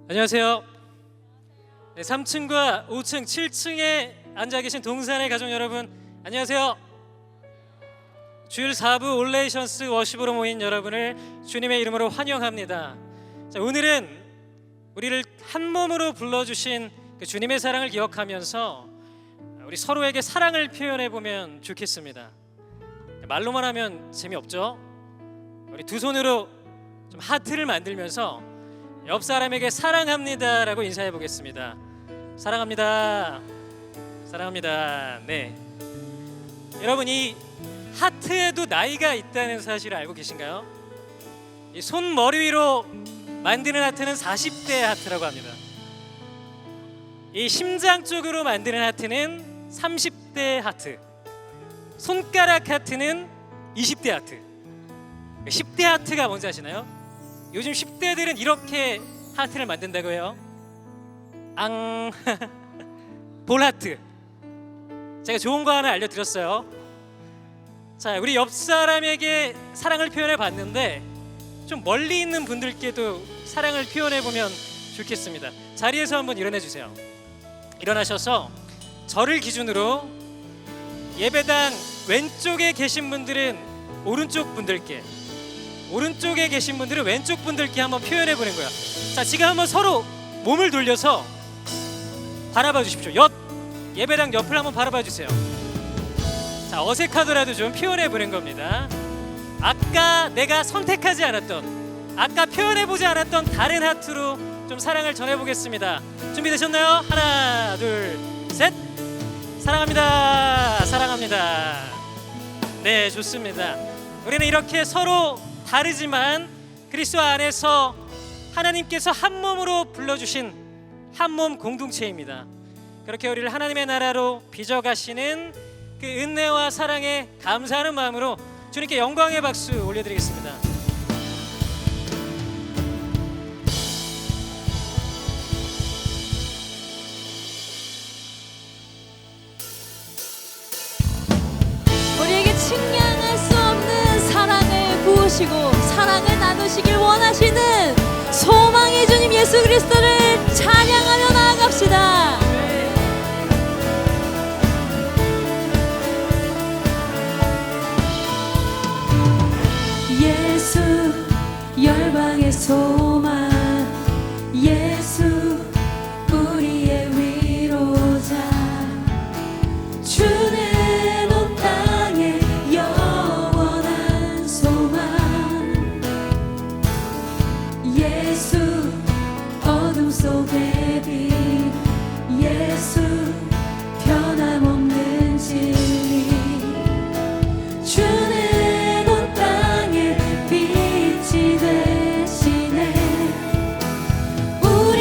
안녕하세요. 3층과 5층, 7층에 앉아 계신 동산의 가족 여러분, 안녕하세요. 주일 4부 올레이션스 워십으로 모인 여러분을 주님의 이름으로 환영합니다. 자, 오늘은 우리를 한 몸으로 불러주신 그 주님의 사랑을 기억하면서 우리 서로에게 사랑을 표현해 보면 좋겠습니다. 말로만 하면 재미없죠? 우리 두 손으로 좀 하트를 만들면서 옆 사람에게 사랑합니다 라고 인사해 보겠습니다. 사랑합니다. 사랑합니다. 네. 여러분, 이 하트에도 나이가 있다는 사실을 알고 계신가요? 이 손머리 위로 만드는 하트는 40대 하트라고 합니다. 이 심장 쪽으로 만드는 하트는 30대 하트, 손가락 하트는 20대 하트. 10대 하트가 뭔지 아시나요? 요즘 10대들은 이렇게 하트를 만든다고 해요. 볼하트. 제가 좋은 거 하나 알려드렸어요. 자, 우리 옆 사람에게 사랑을 표현해 봤는데 좀 멀리 있는 분들께도 사랑을 표현해 보면 좋겠습니다. 자리에서 한번 일어나 주세요. 일어나셔서 저를 기준으로 예배당 왼쪽에 계신 분들은 오른쪽 분들께, 오른쪽에 계신 분들은 왼쪽 분들께 한번 표현해 보는 거야. 자, 지금 한번 서로 몸을 돌려서 바라봐 주십시오. 예배당 옆을 한번 바라봐 주세요. 자, 어색하더라도 좀 표현해 보는 겁니다. 아까 내가 선택하지 않았던, 아까 표현해 보지 않았던 다른 하트로 좀 사랑을 전해 보겠습니다. 준비되셨나요? 하나, 둘, 셋. 사랑합니다. 사랑합니다. 네, 좋습니다. 우리는 이렇게 서로 다르지만 그리스도 안에서 하나님께서 한 몸으로 불러주신 한 몸 공동체입니다. 그렇게 우리를 하나님의 나라로 빚어가시는 그 은혜와 사랑에 감사하는 마음으로 주님께 영광의 박수 올려드리겠습니다. 우리에게 측량할 수 없는 사랑을 부으시고 사랑을 나누시길 원하시는 소망의 주님 예수 그리스도를 찬양하며 나아갑시다. 예수 열방의 소망, 예수 우리의 위로자, 주는 온 땅에 영원한 소망, 예수 어둠 속의 빛, 예수 변함없는 진리, 주는 온 땅에 빛이 되시네. 우리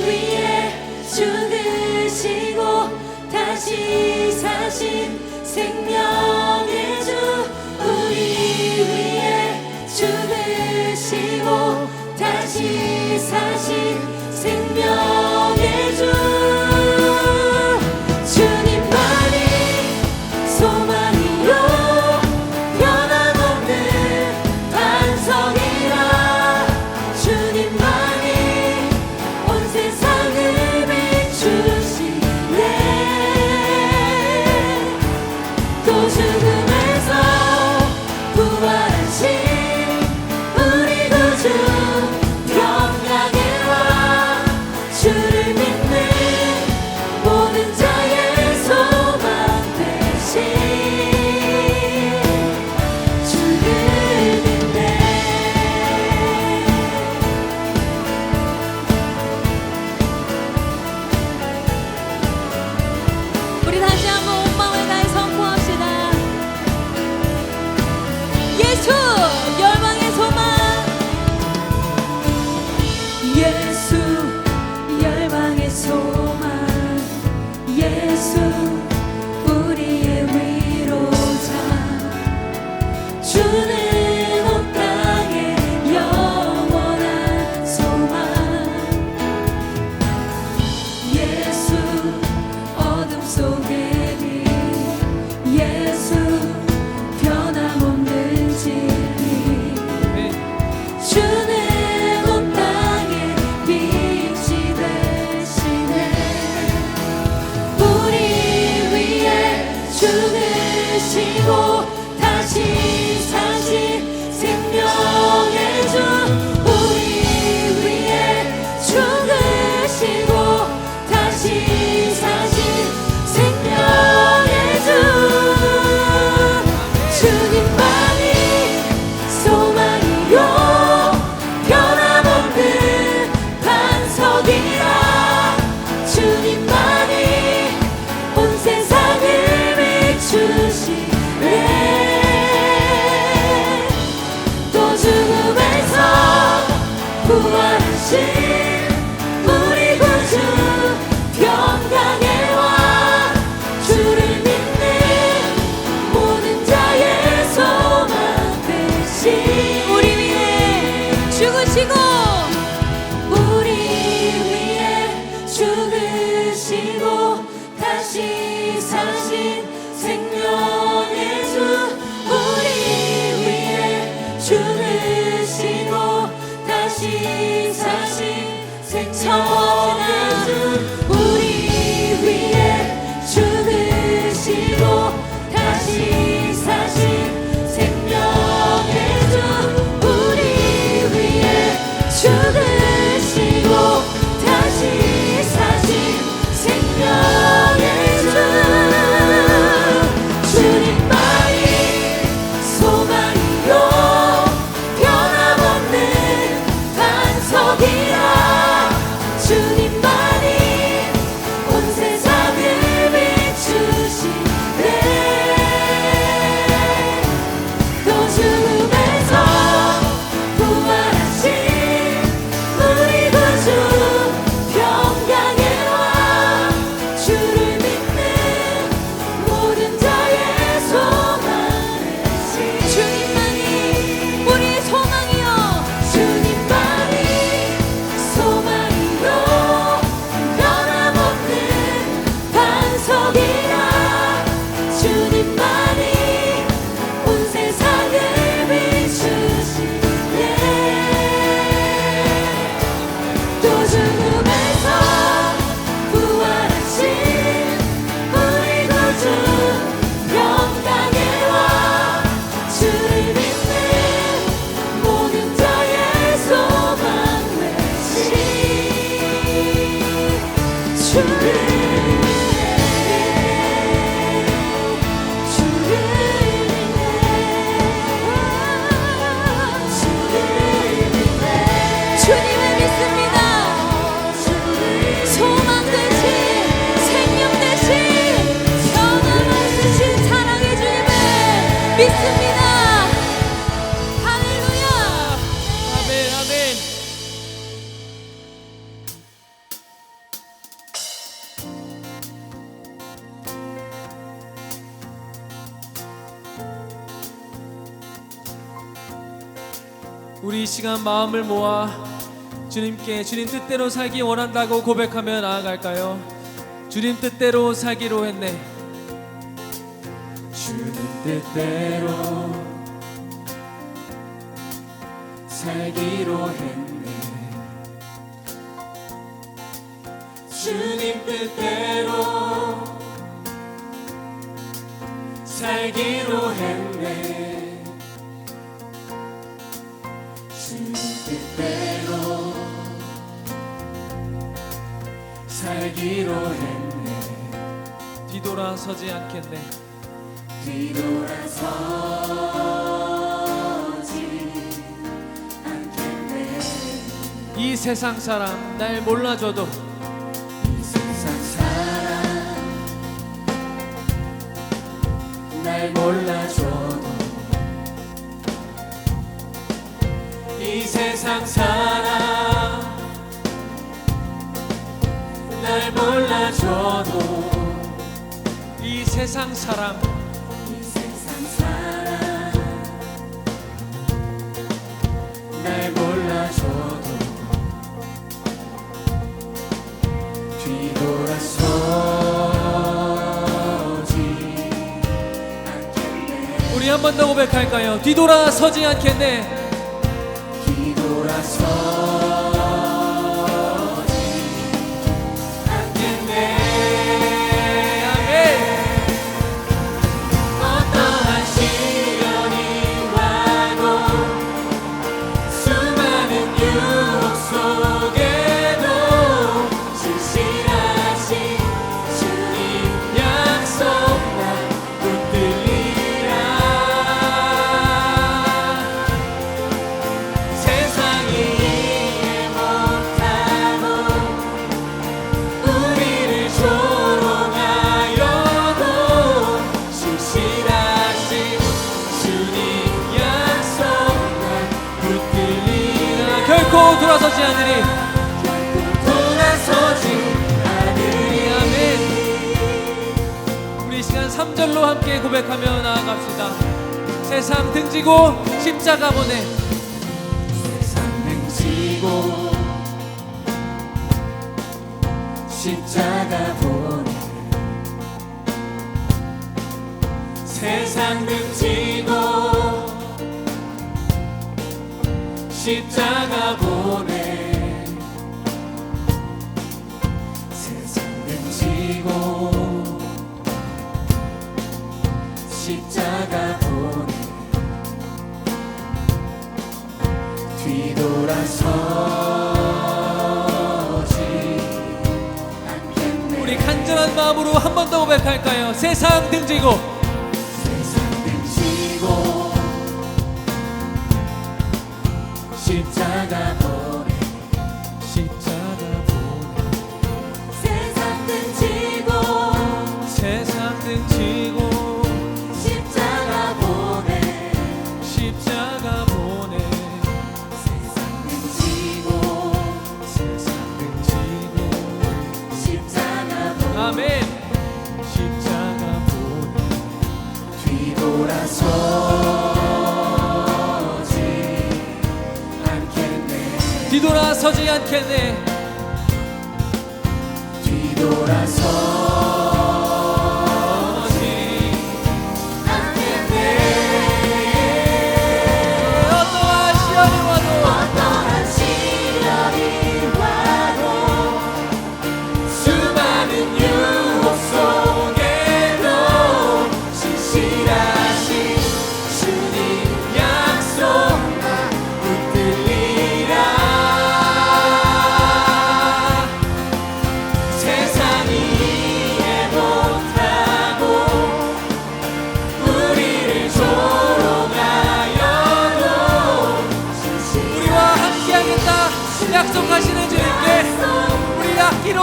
위에 죽으시고 다시 사신 생명의 주, 우리 위에 죽으시고 다시 사신 생명의 주, 주님만이 소망이요 변함없는 반석이라, 주님만이 온 세상을 비추시네. 또 죽음에서 부활하신 우리 구주 평강의 왕, 주를 믿는 모든 자의 소망 되신 주를 믿네. 우리 다시 한번 온 마음을 다해 선포합시다. 예수 열방의 소망, 예수 열방의 소망, 예수 우리의 위로자, 주는 온 땅에 영원한 소망, 예수 어둠 속의 빛, 죽으시고 다시 사신 생명의 주 우리 위해 죽으시고 다시 사신 생명의 주 우리 위해 죽으시고 다시 사신 생명의 주 우리 위해 죽으시고 다시 사신 생명의 주 주님만이 소망이요 변함없는 반석이라 주님만이 온 세상을 비추시네 또 죽음에서 부활하신 우리 구주 평강의 왕 주를 믿는 모든 자의 소망이시 주님만이 우리의 소망이요 주님만이 소망이요 변함없는 반석이라 주님만이 온 세상을 비추시네 또 죽음에서 부활하신 우리 구주 평강의 왕 주를 믿는 모든 자의 소망 되시 주를 주님을 믿습니다. 소망 되신 생명 되신 변함없으신 사랑의 주님을 믿습니다. 할렐루야. 아멘, 아멘. 우리 이 시간 마음을 모아 주님께 주님 뜻대로 살기 원한다고 고백하며 나아갈까요? 주님 뜻대로 살기로 했네. 주님 뜻대로 살기로 했네. 주님 뜻대로 살기로 했네. 주님 뜻대로 살기로 했네. 뒤돌아서지 않겠네. 뒤돌아서지 않겠네. 이 세상 사람 날 몰라줘도 이 세상 사람 날 몰라줘도 이 세상 사람 날 몰라줘도 이 세상 사람 날 몰라줘도 뒤돌아서지 않겠네. 우리 한 번 더 고백할까요? 뒤돌아서지 않겠네. 뒤돌아서지 않겠네. 아멘. 어떠한 시련이 와도 수많은 유혹 속에도 신실하신 주님 약속 난 붙들리라. 세상이 이해 못하고 우리를 조롱하여도 신실하신 주님 약속 난 붙들리라. 결코 돌아서지 않으리. 돌아서지 않으리. 아멘. 우리 이 시간 3절로 함께 고백하며 나아갑시다. 세상 등지고 십자가 보내. 세상 등지고 십자가 보내 세상 등지고 십자가 보내 세상 등지고 십자가 보내 뒤돌아서지 않겠네. 우리 간절한 마음으로 한 번 더 고백할까요? 세상 등지고 십자가 보내 십자가 보내 세상 등지고 세상 등지고 십자가 보내 십자가 보내 세상 등지고 세상 등지고 십자가 보내 아멘 십자가 보내 뒤돌아서 뒤돌아서지 않겠네 뒤돌아서지 않겠네 어떠한 시련이 와도 수많은 유혹 속에도 신실하신 주님 약속 붙들리라 약속하시는 주님께 우리 악기로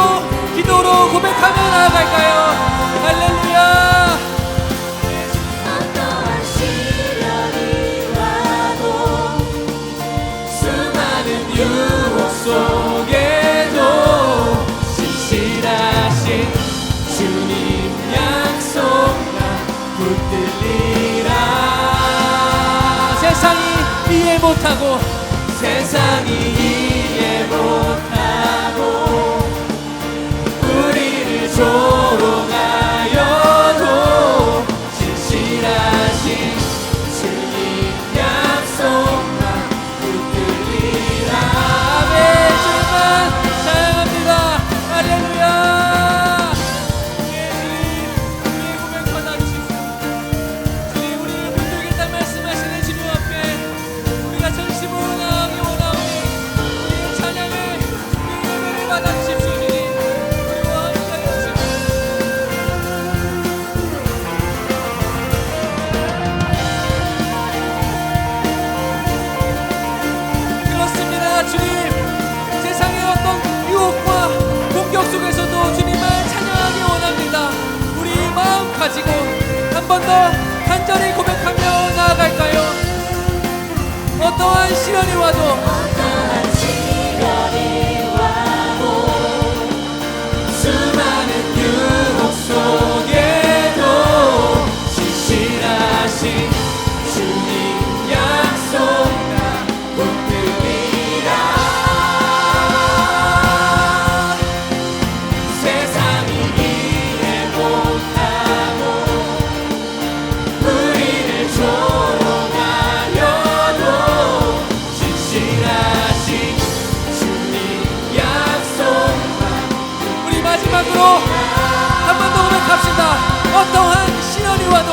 기도로 고백하며 나아갈까요? 할렐루야. 어떠한 시련이 와도 수많은 유혹 속에도 신실하신 주님 약속 나 붙들리라. 세상이 이해 못하고 세상이 이해 못하고 우리를 조롱하여도 진실하신 주님 약속만 붙들리라. 아멘. 주님만 사랑합니다. 할렐루야. 예, 주님 우리의 고백 받아주시고 주님 우리를 붙들겠다 말씀하시는 주님 앞에 우리가 전심으로 나아가기 원하오니 우리의 찬양을 우리의 예배를 받아주십시오. 주님 우리와 함께 하십시오. 그렇습니다. 주님 세상의 어떤 유혹과 공격 속에서도 주님을 찬양하기 원합니다. 우리 마음 가지고 한 번 더 간절히 고백하며 나아갈까요? 어떠한 시련이 와도 수많은 유혹 속에도 신실하신 주님 약속 나 붙들리라. 세상이 이해 못하고 우리를 조롱하여도 신실하신 주님 약속만. 우리 마지막으로 한 번 더 고백합시다. 어떠한 시련이 와도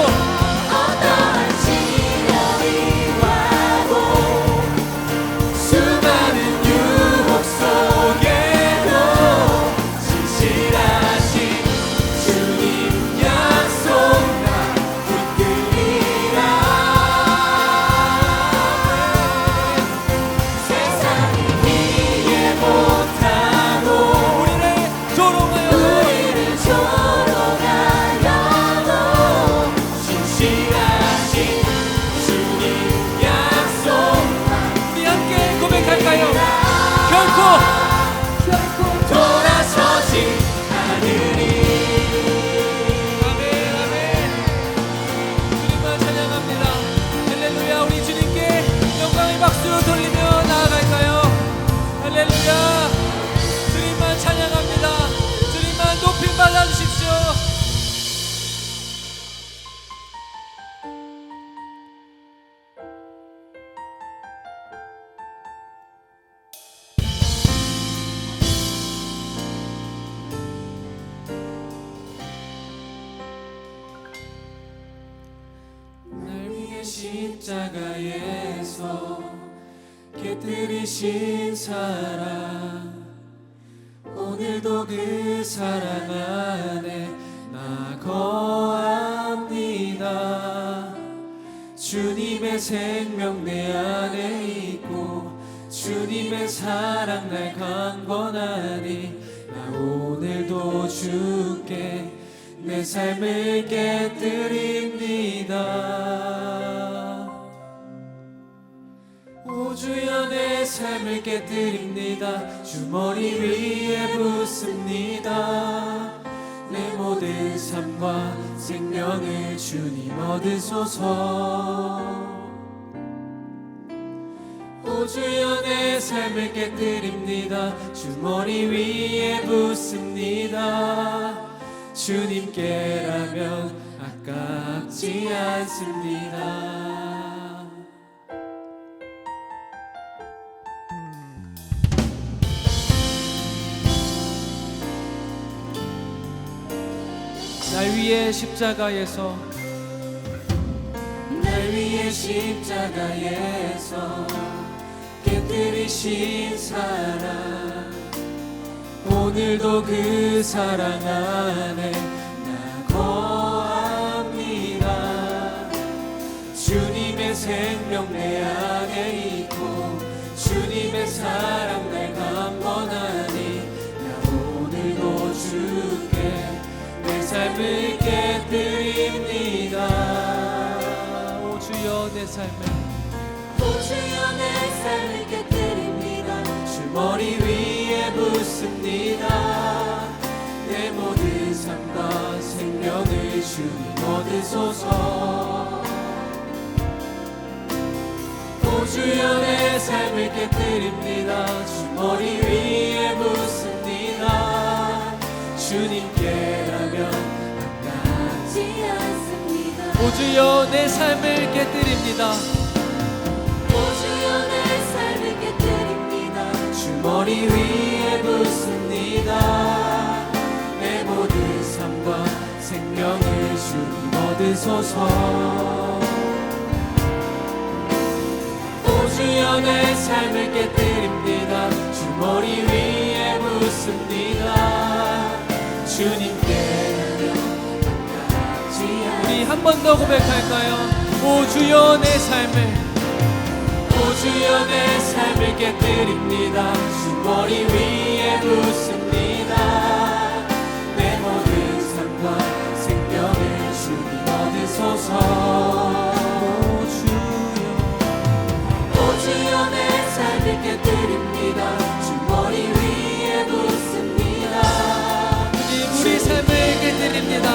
수많은 유혹 속에도 신실하신 주님 약속 나 붙들리라. 세상이 이해 못하고 우리를 조롱하여도 십자가에서 깨뜨리신 사랑, 오늘도 그 사랑 안에 나 거합니다. 주님의 생명 내 안에 있고 주님의 사랑 날 강권하니 나 오늘도 주께 내 삶을 깨뜨립니다. 오 주여 내 삶을 깨뜨립니다. 주 머리 위에 붓습니다. 내 모든 삶과 생명을 주님 얻으소서. 오 주여 내 삶을 깨뜨립니다. 주 머리 위에 붓습니다. 주님께라면 아깝지 않습니다. 날 위해 십자가에서 깨뜨리신 사랑, 오늘도 그 사랑 안에 나 거합니다. 주님의 생명 내 안에 있고 주님의 사랑 날 강권하니 나 오늘도 주께 내 삶을 깨뜨립니다. 오 주여 내 삶을 깨뜨립니다. 주 머리 위에 붓습니다. 내 모든 삶과 생명을 주님 얻으소서. 오 주여 내 삶을 깨뜨립니다. 주 머리 위에 붓습니다. 주님께라면 아깝지 않습니다. 오 주여 내 삶을 깨뜨립니다. 주 머리 위에 붓습니다. 내 모든 삶과 생명을 주님 얻으소서. 오 주여 내 삶을 깨뜨립니다. 주 머리 위에 붓습니다. 주님께라면 아깝지 않습니다. 우리 한 번 더 고백할까요? 오 주여 내 삶을 오 주여 내 삶을 깨뜨립니다. 주 머리 위에 붓습니다. 내 모든 삶과 생명을 주님 얻으소서. 오 주여 내 삶을 깨뜨립니다. 주 머리 위에 붓습니다. 우리 삶을 깨뜨립니다.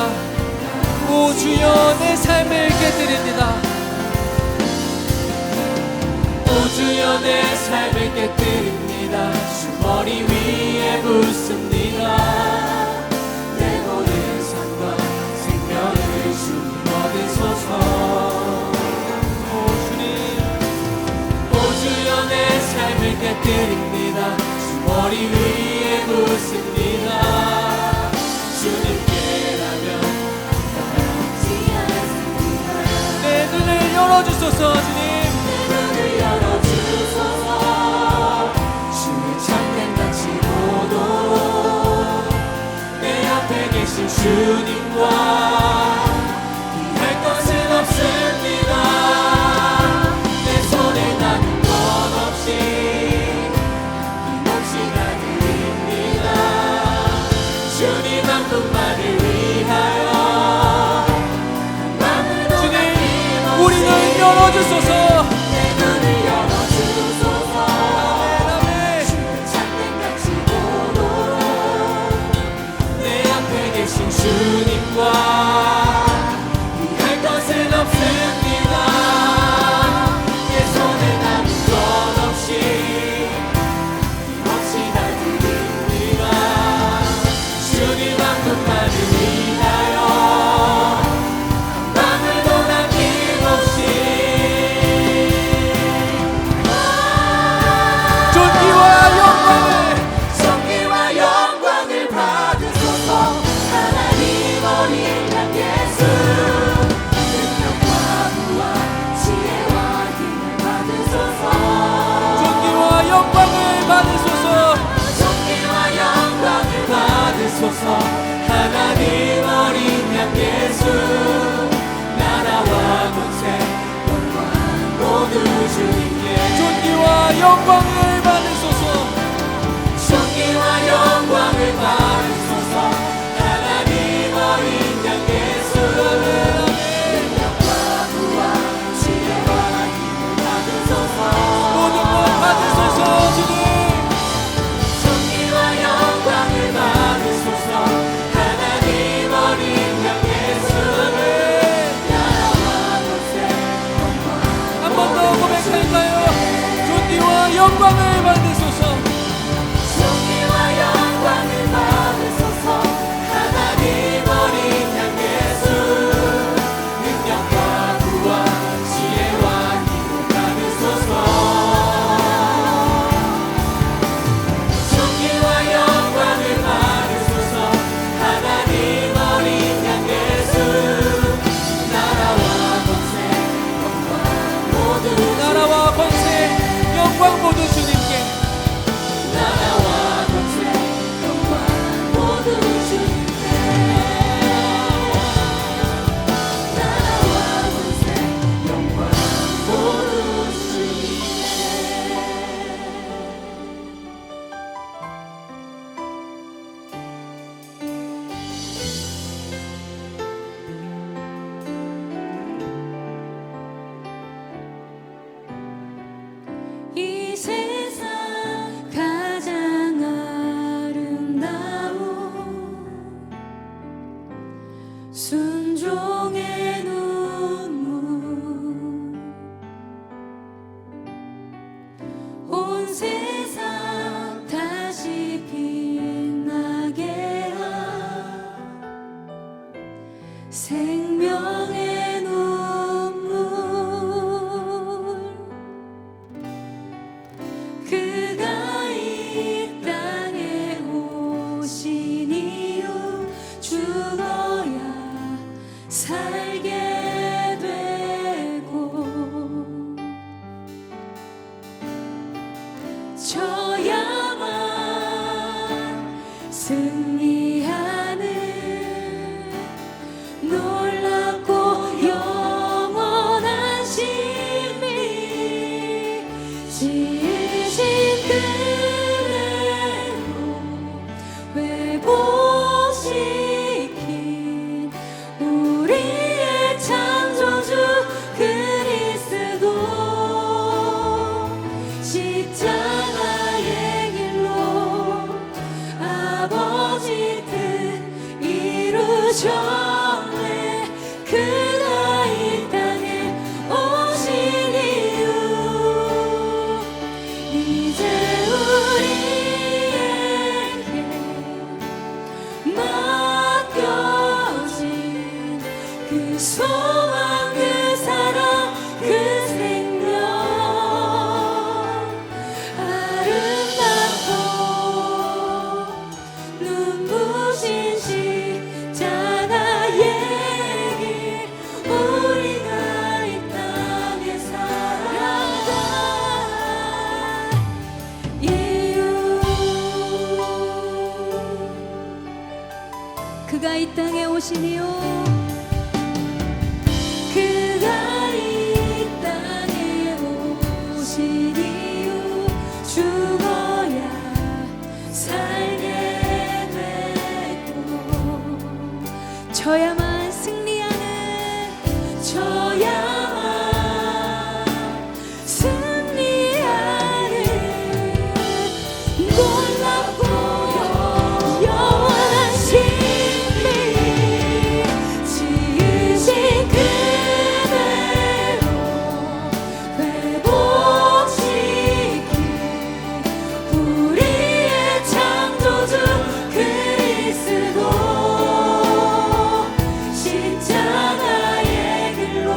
오 주여 내 삶을 깨뜨립니다. 오 주여 내 삶을 깨뜨립니다. 주 머리 위에 붓습니다. 내 모든 삶과 생명을 주님 얻으소서. 오 주님 오 주여 내 삶을 깨뜨립니다. 주 머리 위에 붓습니다. 주님께라면 아깝지 않습니다. 내 눈을 열어주소서. 주님 주의 참된 같이 보도록 내 앞에 계신 주님과 피할 것은 없습니다. 내 손에 남은 것 없이 힘없이 다 드립니다. 주님 한 분만을 위하여 주님 우리 눈 열어주소서. 주님과 피할 것은 없습니다. 내 손에 남은 것 없이 힘없이 다 드립니다. 주님 한 분만을 위하여 한 방울도 남김없이 존귀와 영광을 받으소서. 어린 양 예수 능력과 부와 지혜 영광을 받으소서. 존귀와 영광을 받으소서. 하나님 어린 양 예수 능력과 부와 지혜와 힘을 받으소서. 모든 것 받으소서. 주님 존귀와 영광을 받으소서. 하나님 어린 양 예수 나라와 권세 한 번 더 고백할까요? 존귀와 영광을 받으소서. 존귀와 영광을 받으소서. 하나님 어린 양 예수 능력과 부와 지혜와 힘을 받으소서. 존귀와 영광을 받으소서. 하나님 어린 양 예수 나라와 권세 영광 모두 나라와 권세 영광 모두 주님께. 나라와 권세 영광 모두 주님께. 나라와 권세 영광 모두 주님께. 이 세상 가장 아름다운 순종의 눈물 온 세상 다시 빛나게 한 생명의 눈물 그가 이 땅에 오신 이유 죽어야 살게 되고 져야만 승리하는 놀랍고 영원한 신비 지으신 그대로 회복시킨 우리의 창조주 그리스도 십자가의 길로 아버지 뜻 이루셨네. 그가 이 땅에 오신 이유 이제 우리에게 맡겨진 그 소망 그 사랑 그 생명 아름답고 눈부신 십자가의 길 우리가 이 땅에 살아갈 이유 그가 이 땅에 오신 이유 그가 이 땅에 오신 이유 죽어야 살게 되고 져야만 승리하는 놀랍고 영원한 신비 지으신 그대로 회복시킨 우리의 창조주 그리스도 십자가의 길로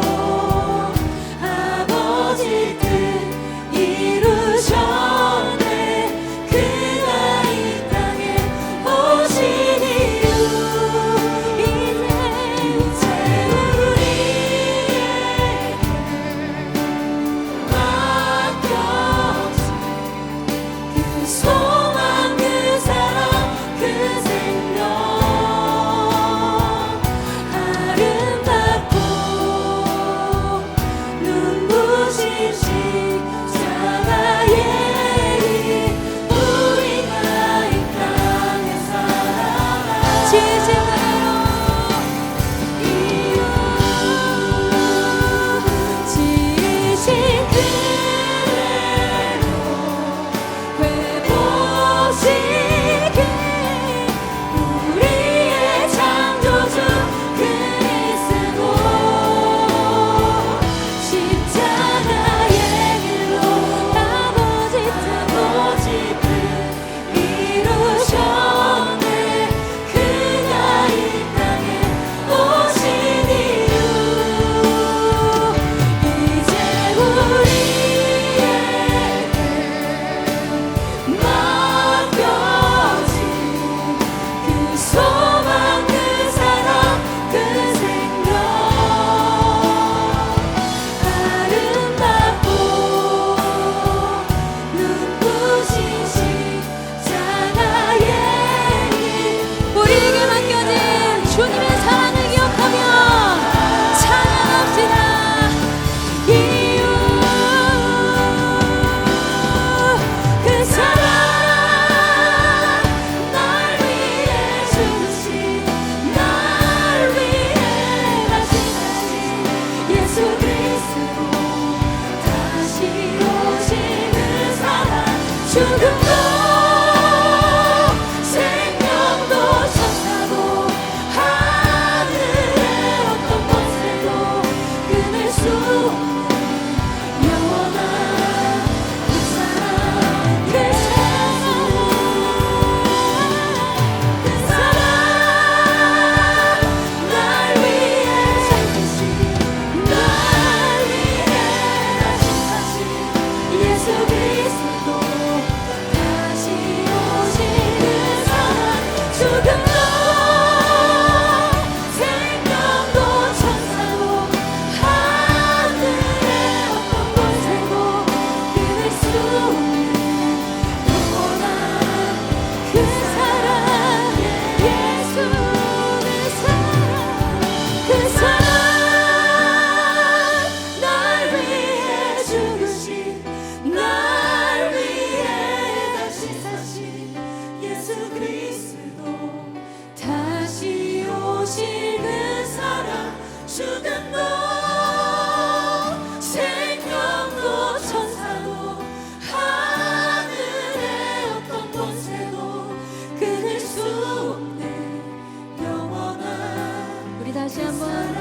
다시 한번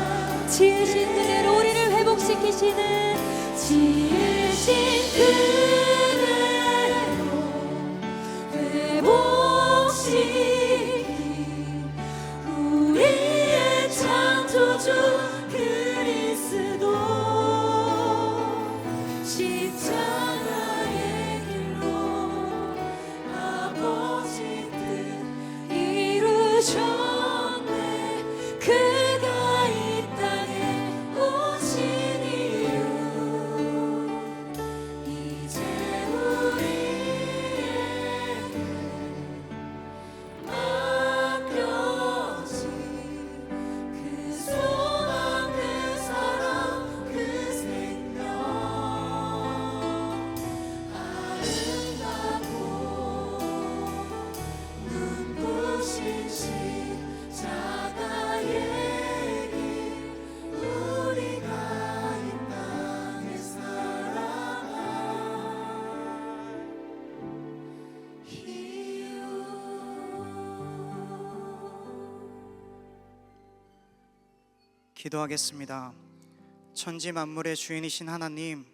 지으신 그대로 우리를 회복시키시는 지으신 그대로 회복시키 우리의 창조주 그리스도 십자가의 길로 아버지 뜻 이루셨네. 그가 이 땅에 오신 이유 이제 우리에게 맡겨진 그 소망 그 사랑 그 생명 아름답고 눈부신 십자가의 길 우리가 이 땅에 살아갈 이유. 기도하겠습니다. 천지 만물의 주인이신 하나님,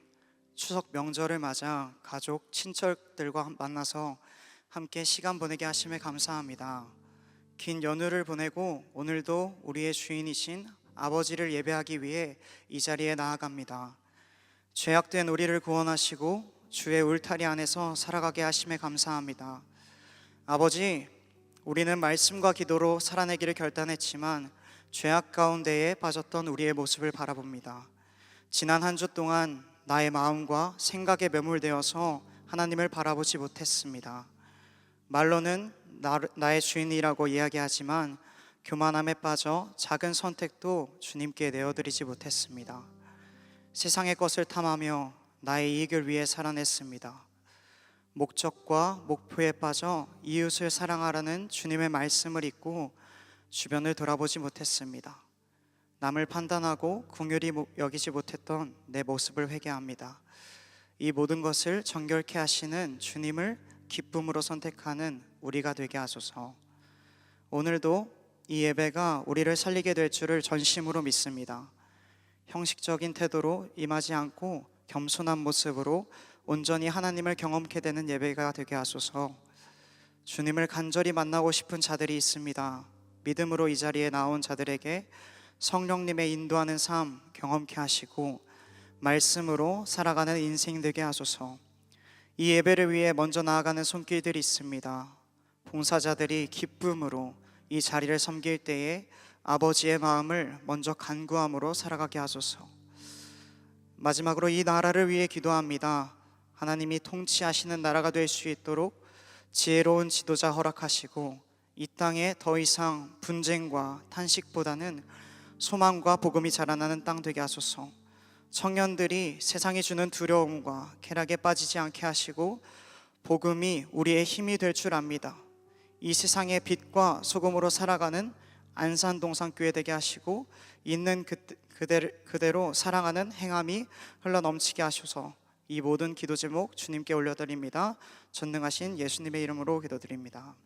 추석 명절을 맞아 가족, 친척들과 만나서 함께 시간 보내게 하심에 감사합니다. 긴 연휴를 보내고 오늘도 우리의 주인이신 아버지를 예배하기 위해 이 자리에 나아갑니다. 죄악된 우리를 구원하시고 주의 울타리 안에서 살아가게 하심에 감사합니다. 아버지, 우리는 말씀과 기도로 살아내기를 결단했지만 죄악 가운데에 빠졌던 우리의 모습을 바라봅니다. 지난 한 주 동안 나의 마음과 생각에 매몰되어서 하나님을 바라보지 못했습니다. 말로는 나의 주인이라고 이야기하지만 교만함에 빠져 작은 선택도 주님께 내어드리지 못했습니다. 세상의 것을 탐하며 나의 이익을 위해 살아냈습니다. 목적과 목표에 빠져 이웃을 사랑하라는 주님의 말씀을 잊고 주변을 돌아보지 못했습니다. 남을 판단하고 긍휼히 여기지 못했던 내 모습을 회개합니다. 이 모든 것을 정결케 하시는 주님을 기쁨으로 선택하는 우리가 되게 하소서. 오늘도 이 예배가 우리를 살리게 될 줄을 전심으로 믿습니다. 형식적인 태도로 임하지 않고 겸손한 모습으로 온전히 하나님을 경험케 되는 예배가 되게 하소서. 주님을 간절히 만나고 싶은 자들이 있습니다. 믿음으로 이 자리에 나온 자들에게 성령님의 인도하는 삶 경험케 하시고 말씀으로 살아가는 인생 되게 하소서. 이 예배를 위해 먼저 나아가는 손길들이 있습니다. 봉사자들이 기쁨으로 이 자리를 섬길 때에 아버지의 마음을 먼저 간구함으로 살아가게 하소서. 마지막으로 이 나라를 위해 기도합니다. 하나님이 통치하시는 나라가 될 수 있도록 지혜로운 지도자 허락하시고 이 땅에 더 이상 분쟁과 탄식보다는 소망과 복음이 자라나는 땅 되게 하소서. 청년들이 세상이 주는 두려움과 쾌락에 빠지지 않게 하시고 복음이 우리의 힘이 될 줄 압니다. 이 세상의 빛과 소금으로 살아가는 안산동산교회 되게 하시고 있는 그대로 사랑하는 행함이 흘러넘치게 하셔서 이 모든 기도 제목 주님께 올려드립니다. 전능하신 예수님의 이름으로 기도드립니다.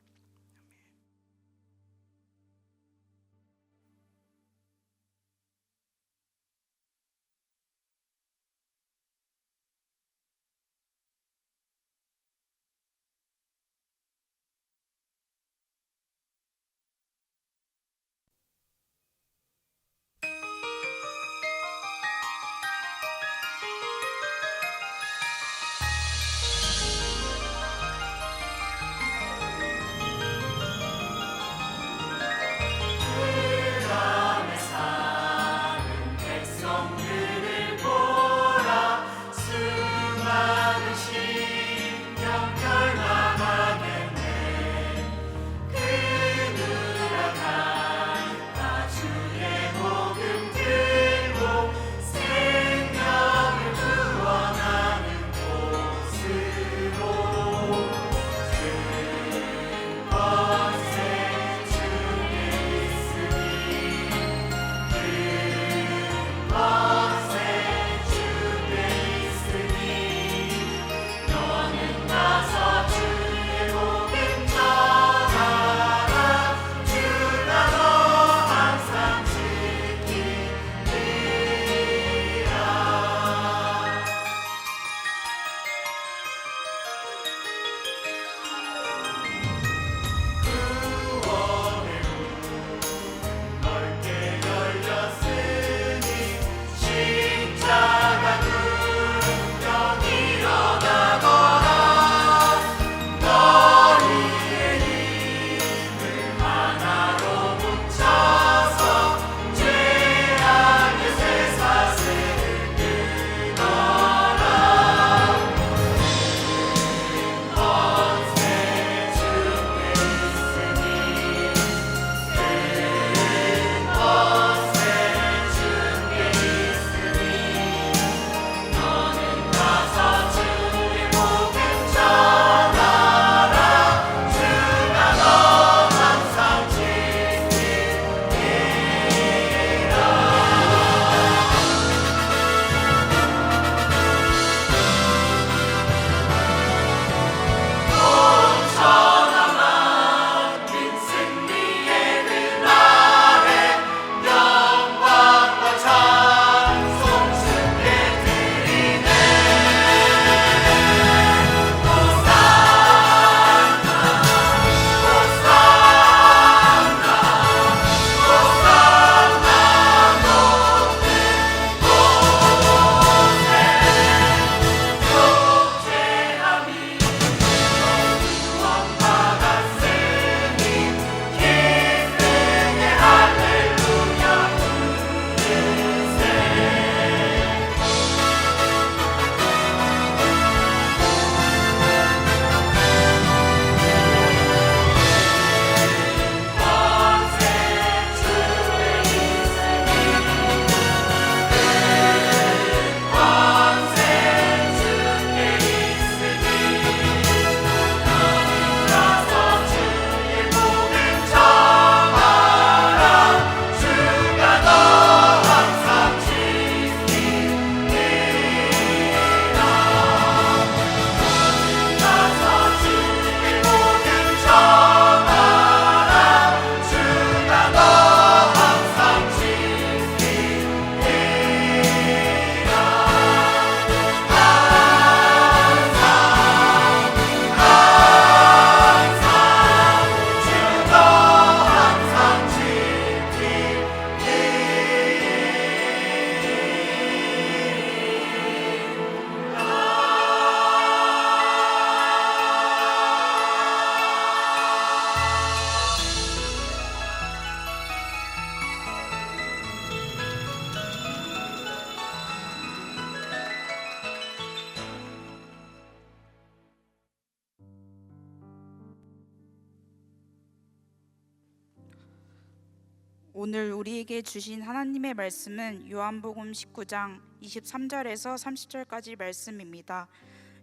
오늘 우리에게 주신 하나님의 말씀은 요한복음 19장 23절에서 30절까지 말씀입니다.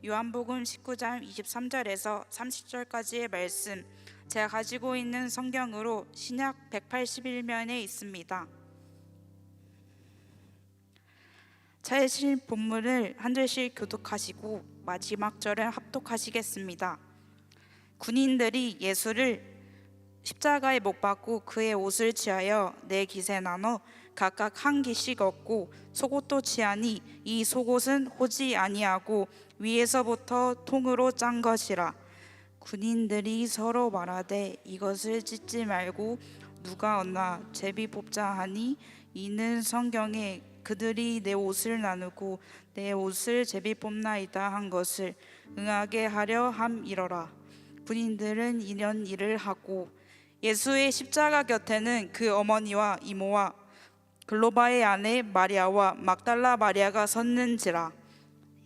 요한복음 19장 23절에서 30절까지의 말씀, 제가 가지고 있는 성경으로 신약 181면에 있습니다. 차이실 본문을 한 절씩 교독하시고 마지막 절을 합독하시겠습니다. 군인들이 예수를 십자가에 못 박고 그의 옷을 취하여 네 깃에 나눠 각각 한 깃씩 얻고 속옷도 취하니 이 속옷은 호지 아니하고 위에서부터 통으로 짠 것이라. 군인들이 서로 말하되 이것을 찢지 말고 누가 얻나 제비 뽑자 하니 이는 성경에 그들이 내 옷을 나누고 내 옷을 제비 뽑나이다 한 것을 응하게 하려 함이러라. 군인들은 이런 일을 하고 예수의 십자가 곁에는 그 어머니와 이모와 글로바의 아내 마리아와 막달라 마리아가 섰는지라.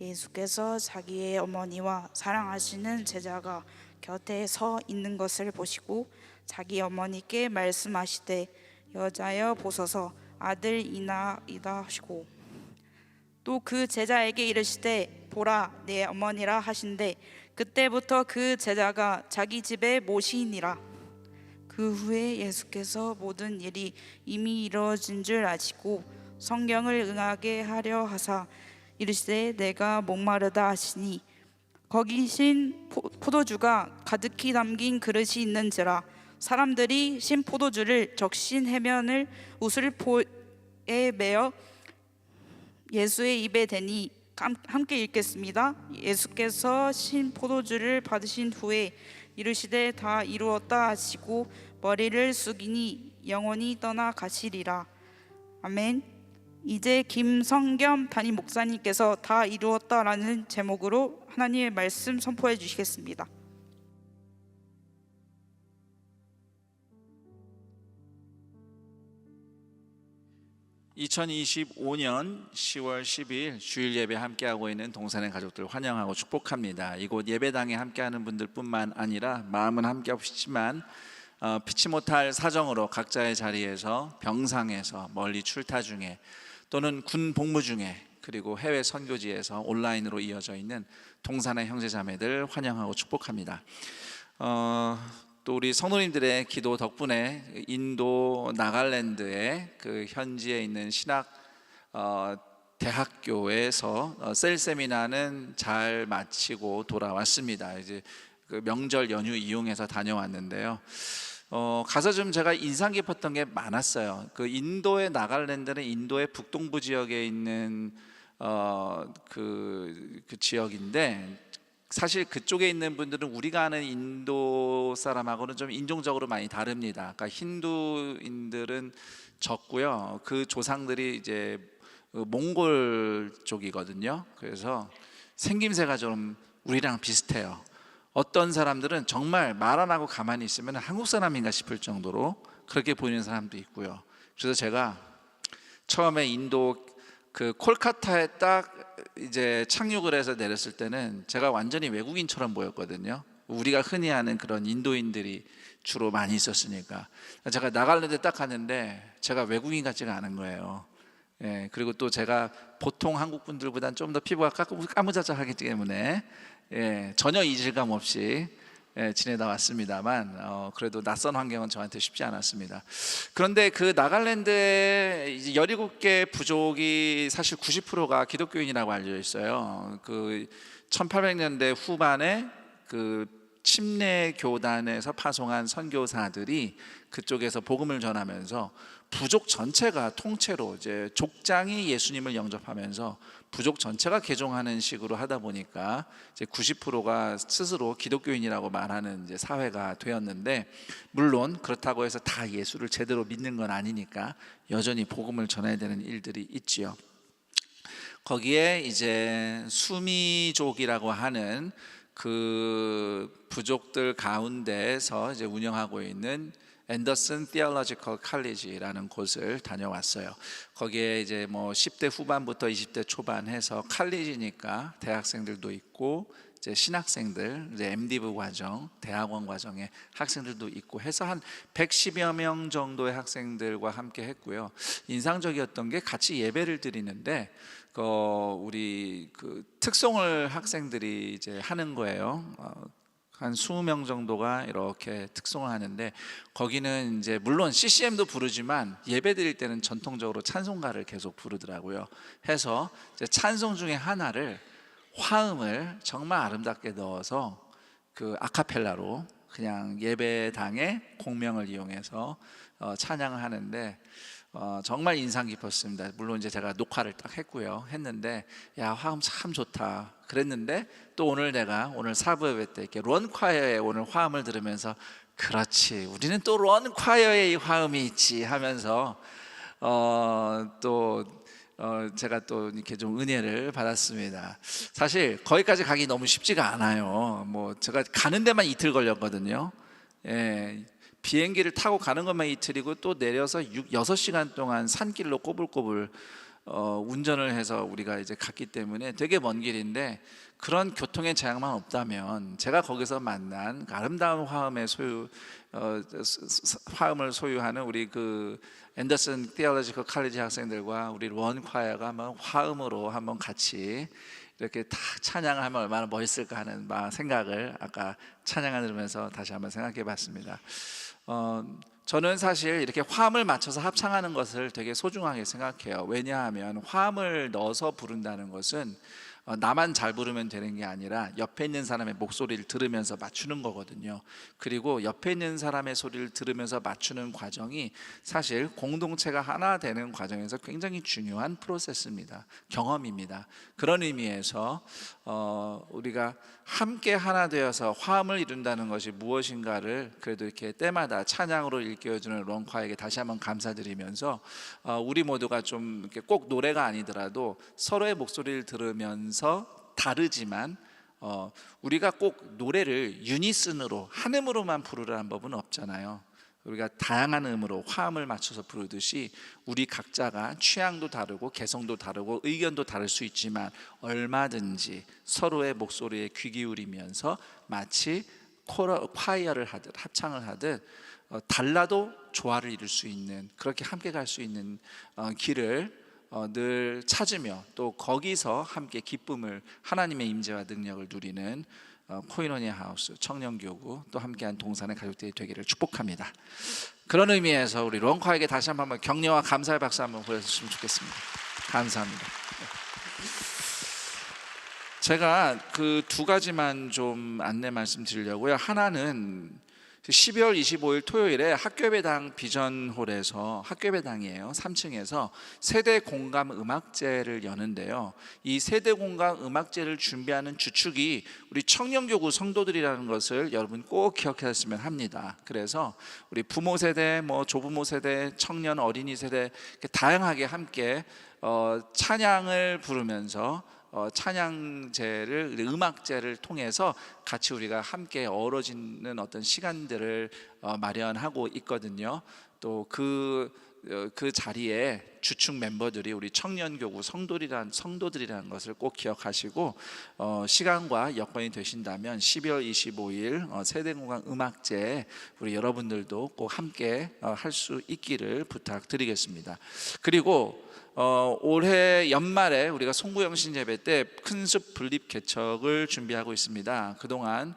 예수께서 자기의 어머니와 사랑하시는 제자가 곁에 서 있는 것을 보시고 자기 어머니께 말씀하시되 여자여 보소서 아들이나이다 하시고 또 그 제자에게 이르시되 보라 내 어머니라 하신대 그때부터 그 제자가 자기 집에 모시니라. 그 후에 예수께서 모든 일이 이미 이루어진 줄 아시고 성경을 응하게 하려 하사 이르시되 내가 목마르다 하시니 거기 신 포도주가 가득히 담긴 그릇이 있는지라. 사람들이 신 포도주를 적신 해면을 우슬포에 메어 예수의 입에 대니 함께 읽겠습니다. 예수께서 신 포도주를 받으신 후에 이르시되 다 이루었다 하시고 머리를 숙이니 영원히 떠나 가시리라. 아멘. 이제 김성겸 담임 목사님께서 다 이루었다라는 제목으로 하나님의 말씀 선포해 주시겠습니다. (2025년 10월 12일) 주일 예배 함께하고 있는 동산의 가족들 환영하고 축복합니다. 이곳 예배당에 함께하는 분들뿐만 아니라 마음은 함께 없지만 피치 못할 사정으로 각자의 자리에서 병상에서 멀리 출타 중에 또는 군 복무 중에 그리고 해외 선교지에서 온라인으로 이어져 있는 동산의 형제자매들 환영하고 축복합니다. 또 우리 성도님들의 기도 덕분에 인도 나갈랜드의 그 현지에 있는 신학 대학교에서 셀 세미나는 잘 마치고 돌아왔습니다. 이제 그 명절 연휴 이용해서 다녀왔는데요. 가서 좀 제가 인상 깊었던 게 많았어요. 그 인도의 나갈랜드는 인도의 북동부 지역에 있는 그 지역인데 사실 그쪽에 있는 분들은 우리가 아는 인도 사람하고는 좀 인종적으로 많이 다릅니다. 그러니까 힌두인들은 적고요. 그 조상들이 이제 몽골 쪽이거든요. 그래서 생김새가 좀 우리랑 비슷해요. 어떤 사람들은 정말 말 안 하고 가만히 있으면 한국 사람인가 싶을 정도로 그렇게 보이는 사람도 있고요. 그래서 제가 처음에 인도 그 콜카타에 딱 이제 착륙을 해서 내렸을 때는 제가 완전히 외국인처럼 보였거든요. 우리가 흔히 아는 그런 인도인들이 주로 많이 있었으니까. 제가 나갈랜드 딱 갔는데 제가 외국인 같지가 않은 거예요. 예, 그리고 또 제가 보통 한국 분들보다는 좀 더 피부가 까무잡잡하기 때문에 전혀 이질감 없이 지내다 왔습니다만 그래도 낯선 환경은 저한테 쉽지 않았습니다. 그런데 그 나갈랜드의 17개 부족이 사실 90%가 기독교인이라고 알려져 있어요. 그 1800년대 후반에 그 침례 교단에서 파송한 선교사들이 그쪽에서 복음을 전하면서 부족 전체가 통째로 이제 족장이 예수님을 영접하면서 부족 전체가 개종하는 식으로 하다 보니까 이제 90%가 스스로 기독교인이라고 말하는 이제 사회가 되었는데, 물론 그렇다고 해서 다 예수를 제대로 믿는 건 아니니까 여전히 복음을 전해야 되는 일들이 있지요. 거기에 이제 수미족이라고 하는 그 부족들 가운데서 이제 운영하고 있는 앤더슨 티올로지컬 칼리지라는 곳을 다녀왔어요. 거기에 이제 뭐 10대 후반부터 20대 초반 해서 칼리지니까 대학생들도 있고 이제 신학생들, 이제 MDiv 과정, 대학원 과정의 학생들도 있고 해서 한 110여 명 정도의 학생들과 함께 했고요. 인상적이었던 게 같이 예배를 드리는데 우리 그 특송을 학생들이 이제 하는 거예요. 한 20명 정도가 이렇게 특송을 하는데 거기는 이제 물론 CCM도 부르지만 예배 드릴 때는 전통적으로 찬송가를 계속 부르더라고요. 해서 이제 찬송 중에 하나를 화음을 정말 아름답게 넣어서 그 아카펠라로 그냥 예배당의 공명을 이용해서 찬양을 하는데 정말 인상 깊었습니다. 물론 이제 제가 녹화를 딱 했는데 야, 화음 참 좋다 그랬는데 또 오늘 내가 오늘 사부 예배 때 이렇게 론콰이어의 오늘 화음을 들으면서 그렇지, 우리는 또 론콰이어의 이 화음이 있지 하면서 제가 또 이렇게 좀 은혜를 받았습니다. 사실 거기까지 가기 너무 쉽지가 않아요. 뭐 제가 가는 데만 이틀 걸렸거든요. 예, 비행기를 타고 가는 것만 이틀이고 또 내려서 6-6시간 동안 산길로 꼬불꼬불 운전을 해서 우리가 이제 갔기 때문에 되게 먼 길인데 그런 교통의 재앙만 없다면 제가 거기서 만난 아름다운 화음의 화음을 소유하는 우리 그 앤더슨 티올로지컬 칼리지 학생들과 우리 론콰이어가 한번 화음으로 한번 같이 이렇게 다 찬양을 하면 얼마나 멋있을까 하는 생각을 아까 찬양을 들으면서 다시 한번 생각해 봤습니다. 저는 사실 이렇게 화음을 맞춰서 합창하는 것을 되게 소중하게 생각해요. 왜냐하면 화음을 넣어서 부른다는 것은 나만 잘 부르면 되는 게 아니라 옆에 있는 사람의 목소리를 들으면서 맞추는 거거든요. 그리고 옆에 있는 사람의 소리를 들으면서 맞추는 과정이 사실 공동체가 하나 되는 과정에서 굉장히 중요한 프로세스입니다. 경험입니다. 그런 의미에서 우리가 함께 하나 되어서 화음을 이룬다는 것이 무엇인가를 그래도 이렇게 때마다 찬양으로 일깨워주는 론콰에게 다시 한번 감사드리면서 우리 모두가 좀 이렇게 꼭 노래가 아니더라도 서로의 목소리를 들으면서 다르지만 우리가 꼭 노래를 유니슨으로 한 음으로만 부르라는 법은 없잖아요. 우리가 다양한 음으로 화음을 맞춰서 부르듯이 우리 각자가 취향도 다르고 개성도 다르고 의견도 다를 수 있지만 얼마든지 서로의 목소리에 귀 기울이면서 마치 콰이어를 하듯 합창을 하듯 달라도 조화를 이룰 수 있는, 그렇게 함께 갈 수 있는 길을 늘 찾으며 또 거기서 함께 기쁨을, 하나님의 임재와 능력을 누리는 코이노니아 하우스 청년교구 또 함께한 동산의 가족들이 되기를 축복합니다. 그런 의미에서 우리 론콰에게 다시 한번 격려와 감사의 박수 한번 보내주셨으면 좋겠습니다. 감사합니다. 제가 그 두 가지만 좀 안내 말씀드리려고요. 하나는 12월 25일 토요일에 학교예배당 비전홀에서, 학교예배당이에요, 3층에서 세대 공감 음악제를 여는데요. 이 세대 공감 음악제를 준비하는 주축이 우리 청년교구 성도들이라는 것을 여러분 꼭 기억하셨으면 합니다. 그래서 우리 부모 세대, 조부모 세대, 청년 어린이 세대 이렇게 다양하게 함께 찬양을 부르면서 찬양제를, 음악제를 통해서 같이 우리가 함께 어우러지는 어떤 시간들을 마련하고 있거든요. 또 그 자리에 주축 멤버들이 우리 청년교구 성도들이라는 것을 꼭 기억하시고 시간과 여건이 되신다면 12월 25일 세대공감 음악제에 우리 여러분들도 꼭 함께 할 수 있기를 부탁드리겠습니다. 그리고 올해 연말에 우리가 송구영신 예배 때 큰숲 분립 개척을 준비하고 있습니다. 그동안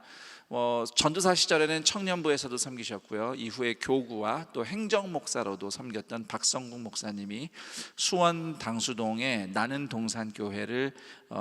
전도사 시절에는 청년부에서도 섬기셨고요, 이후에 교구와 또 행정목사로도 섬겼던 박성국 목사님이 수원 당수동에 나는 동산교회를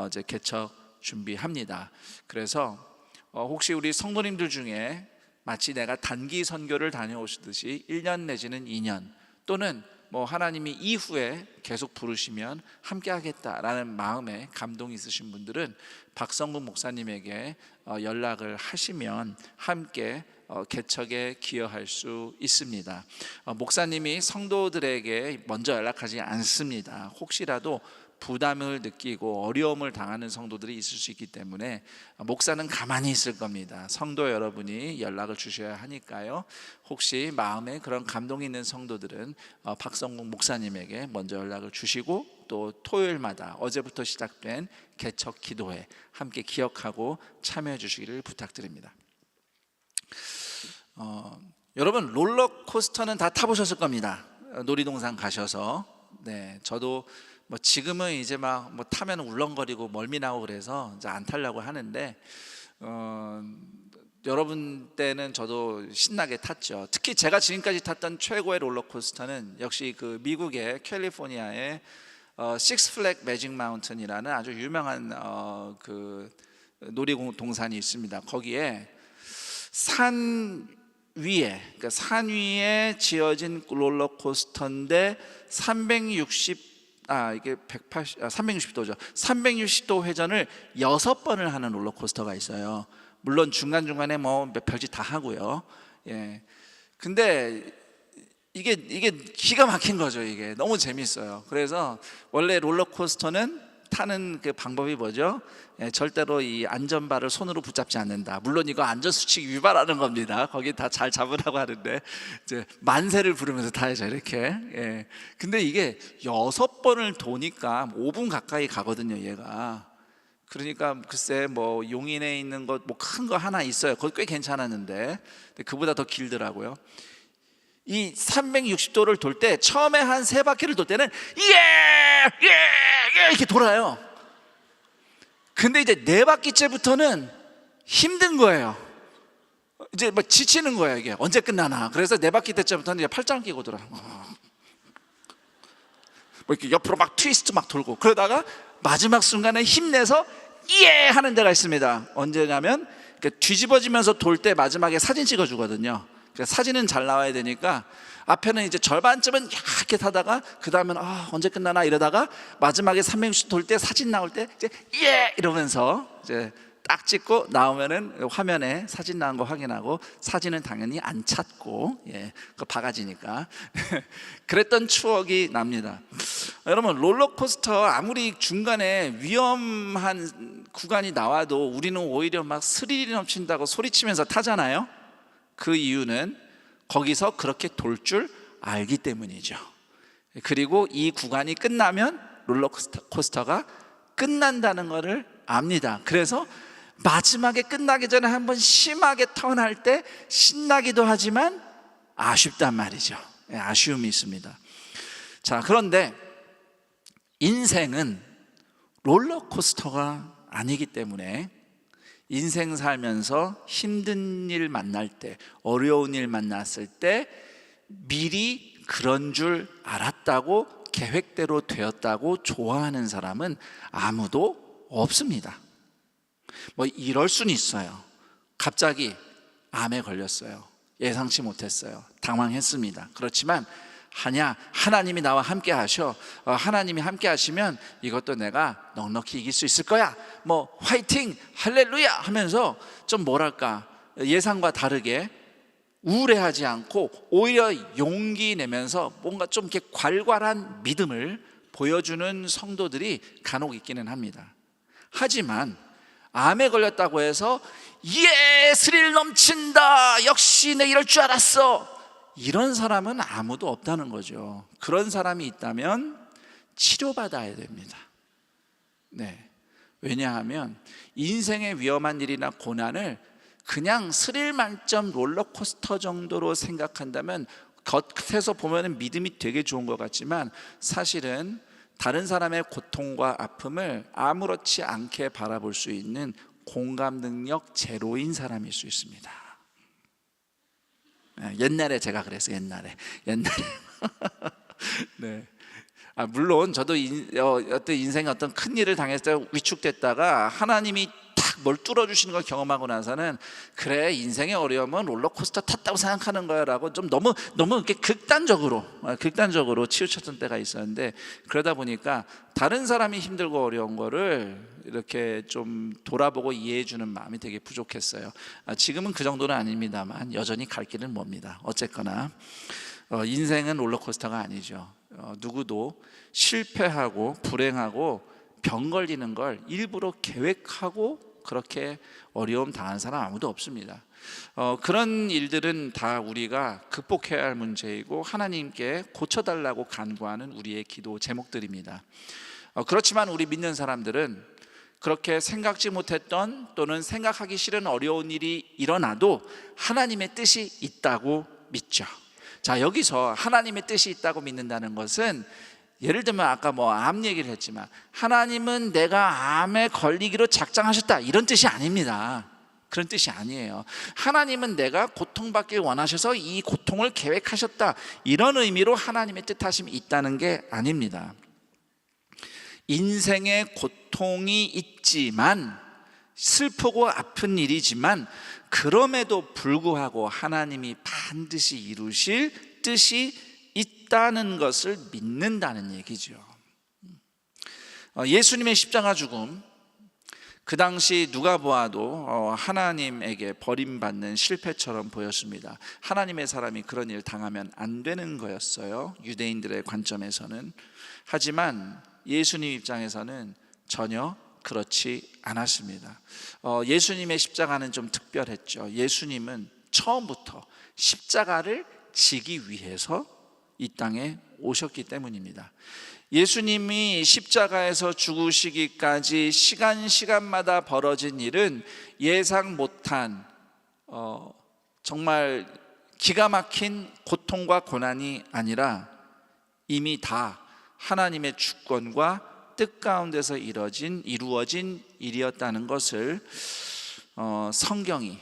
이제 개척 준비합니다. 그래서 혹시 우리 성도님들 중에 마치 내가 단기 선교를 다녀오시듯이 1년 내지는 2년 또는 하나님이 이후에 계속 부르시면 함께 하겠다라는 마음에 감동이 있으신 분들은 박성국 목사님에게 연락을 하시면 함께 개척에 기여할 수 있습니다. 목사님이 성도들에게 먼저 연락하지 않습니다. 혹시라도 부담을 느끼고 어려움을 당하는 성도들이 있을 수 있기 때문에 목사는 가만히 있을 겁니다. 성도 여러분이 연락을 주셔야 하니까요. 혹시 마음에 그런 감동이 있는 성도들은 박성국 목사님에게 먼저 연락을 주시고 또 토요일마다 어제부터 시작된 개척 기도회 함께 기억하고 참여해 주시기를 부탁드립니다. 여러분 롤러코스터는 다 타보셨을 겁니다. 놀이동산 가셔서. 네, 저도 뭐 지금은 이제 막 뭐 타면 울렁거리고 멀미나고 그래서 이제 안 타려고 하는데 여러분 때는 저도 신나게 탔죠. 특히 제가 지금까지 탔던 최고의 롤러코스터는 역시 그 미국의 캘리포니아의 식스 플래그 매직 마운틴이라는 아주 유명한 그 놀이동산이 있습니다. 거기에 산 위에, 그러니까 산 위에 지어진 롤러코스터인데 360도죠. 360도 회전을 6번을 하는 롤러코스터가 있어요. 물론 중간중간에 뭐 별짓 다 하고요. 예. 근데 이게 기가 막힌 거죠. 이게 너무 재밌어요. 그래서 원래 롤러코스터는 타는 그 방법이 뭐죠? 예, 절대로 이 안전바를 손으로 붙잡지 않는다. 물론 이거 안전수칙 위반하는 겁니다. 거기 다 잘 잡으라고 하는데 이제 만세를 부르면서 타야죠. 이렇게. 예. 근데 이게 6번을 도니까 5분 가까이 가거든요. 얘가. 그러니까 글쎄 뭐 용인에 있는 것 뭐 큰 거 하나 있어요. 그거 꽤 괜찮았는데 그보다 더 길더라고요. 이 360도를 돌 때 처음에 한 3바퀴를 돌 때는 이렇게 돌아요. 근데 이제 4바퀴째부터는 힘든 거예요. 이제 막 지치는 거예요. 이게 언제 끝나나. 그래서 4바퀴 때부터는 이제 팔짱 끼고 돌아. 뭐 이렇게 옆으로 막 트위스트 막 돌고 그러다가 마지막 순간에 힘내서 예 하는 데가 있습니다. 언제냐면 뒤집어지면서 돌 때 마지막에 사진 찍어주거든요. 사진은 잘 나와야 되니까 앞에는 이제 절반쯤은 이렇게 타다가 그 다음엔 언제 끝나나 이러다가 마지막에 360 돌 때 사진 나올 때 이제 예 이러면서 이제 딱 찍고 나오면은 화면에 사진 나온 거 확인하고 사진은 당연히 안 찾고 그 바가지니까 그랬던 추억이 납니다. 여러분 롤러코스터 아무리 중간에 위험한 구간이 나와도 우리는 오히려 막 스릴이 넘친다고 소리치면서 타잖아요. 그 이유는 거기서 그렇게 돌 줄 알기 때문이죠. 그리고 이 구간이 끝나면 롤러코스터가 끝난다는 것을 압니다. 그래서 마지막에 끝나기 전에 한번 심하게 턴할 때 신나기도 하지만 아쉽단 말이죠. 아쉬움이 있습니다. 자, 그런데 인생은 롤러코스터가 아니기 때문에 인생 살면서 힘든 일 만날 때, 어려운 일 만났을 때 미리 그런 줄 알았다고 계획대로 되었다고 좋아하는 사람은 아무도 없습니다. 뭐 이럴 수는 있어요. 갑자기 암에 걸렸어요. 예상치 못했어요. 당황했습니다. 그렇지만 하나님이 나와 함께 하셔. 하나님이 함께 하시면 이것도 내가 넉넉히 이길 수 있을 거야. 뭐 화이팅 할렐루야 하면서 좀 뭐랄까 예상과 다르게 우울해하지 않고 오히려 용기 내면서 뭔가 좀 이렇게 괄괄한 믿음을 보여주는 성도들이 간혹 있기는 합니다. 하지만 암에 걸렸다고 해서 스릴 넘친다. 역시 내 이럴 줄 알았어. 이런 사람은 아무도 없다는 거죠. 그런 사람이 있다면 치료받아야 됩니다. 네. 왜냐하면 인생의 위험한 일이나 고난을 그냥 스릴 만점 롤러코스터 정도로 생각한다면 겉에서 보면 믿음이 되게 좋은 것 같지만 사실은 다른 사람의 고통과 아픔을 아무렇지 않게 바라볼 수 있는 공감 능력 제로인 사람일 수 있습니다. 옛날에 제가 그랬어요. 옛날에 네. 물론 저도 어떤 인생의 어떤 큰 일을 당했을 때 위축됐다가 하나님이 탁 뭘 뚫어주시는 걸 경험하고 나서는 그래 인생의 어려움은 롤러코스터 탔다고 생각하는 거야 라고 좀 너무 이렇게 극단적으로 치우쳤던 때가 있었는데 그러다 보니까 다른 사람이 힘들고 어려운 거를 이렇게 좀 돌아보고 이해해 주는 마음이 되게 부족했어요. 지금은 그 정도는 아닙니다만 여전히 갈 길은 멉니다. 어쨌거나 인생은 롤러코스터가 아니죠. 누구도 실패하고 불행하고 병 걸리는 걸 일부러 계획하고 그렇게 어려움 당한 사람 아무도 없습니다. 그런 일들은 다 우리가 극복해야 할 문제이고 하나님께 고쳐달라고 간구하는 우리의 기도 제목들입니다. 그렇지만 우리 믿는 사람들은 그렇게 생각지 못했던 또는 생각하기 싫은 어려운 일이 일어나도 하나님의 뜻이 있다고 믿죠. 자, 여기서 하나님의 뜻이 있다고 믿는다는 것은 예를 들면 아까 암 얘기를 했지만 하나님은 내가 암에 걸리기로 작정하셨다 이런 뜻이 아닙니다. 그런 뜻이 아니에요. 하나님은 내가 고통받길 원하셔서 이 고통을 계획하셨다 이런 의미로 하나님의 뜻하심이 있다는 게 아닙니다. 인생의 고통이 있지만 슬프고 아픈 일이지만 그럼에도 불구하고 하나님이 반드시 이루실 뜻이 있다는 것을 믿는다는 얘기죠. 예수님의 십자가 죽음, 그 당시 누가 보아도 하나님에게 버림받는 실패처럼 보였습니다. 하나님의 사람이 그런 일 당하면 안 되는 거였어요, 유대인들의 관점에서는. 하지만 예수님 입장에서는 전혀 그렇지 않았습니다. 예수님의 십자가는 좀 특별했죠. 예수님은 처음부터 십자가를 지기 위해서 이 땅에 오셨기 때문입니다. 예수님이 십자가에서 죽으시기까지 시간마다 벌어진 일은 예상 못한 정말 기가 막힌 고통과 고난이 아니라 이미 다 하나님의 주권과 뜻 가운데서 이루어진 일이었다는 것을 성경이,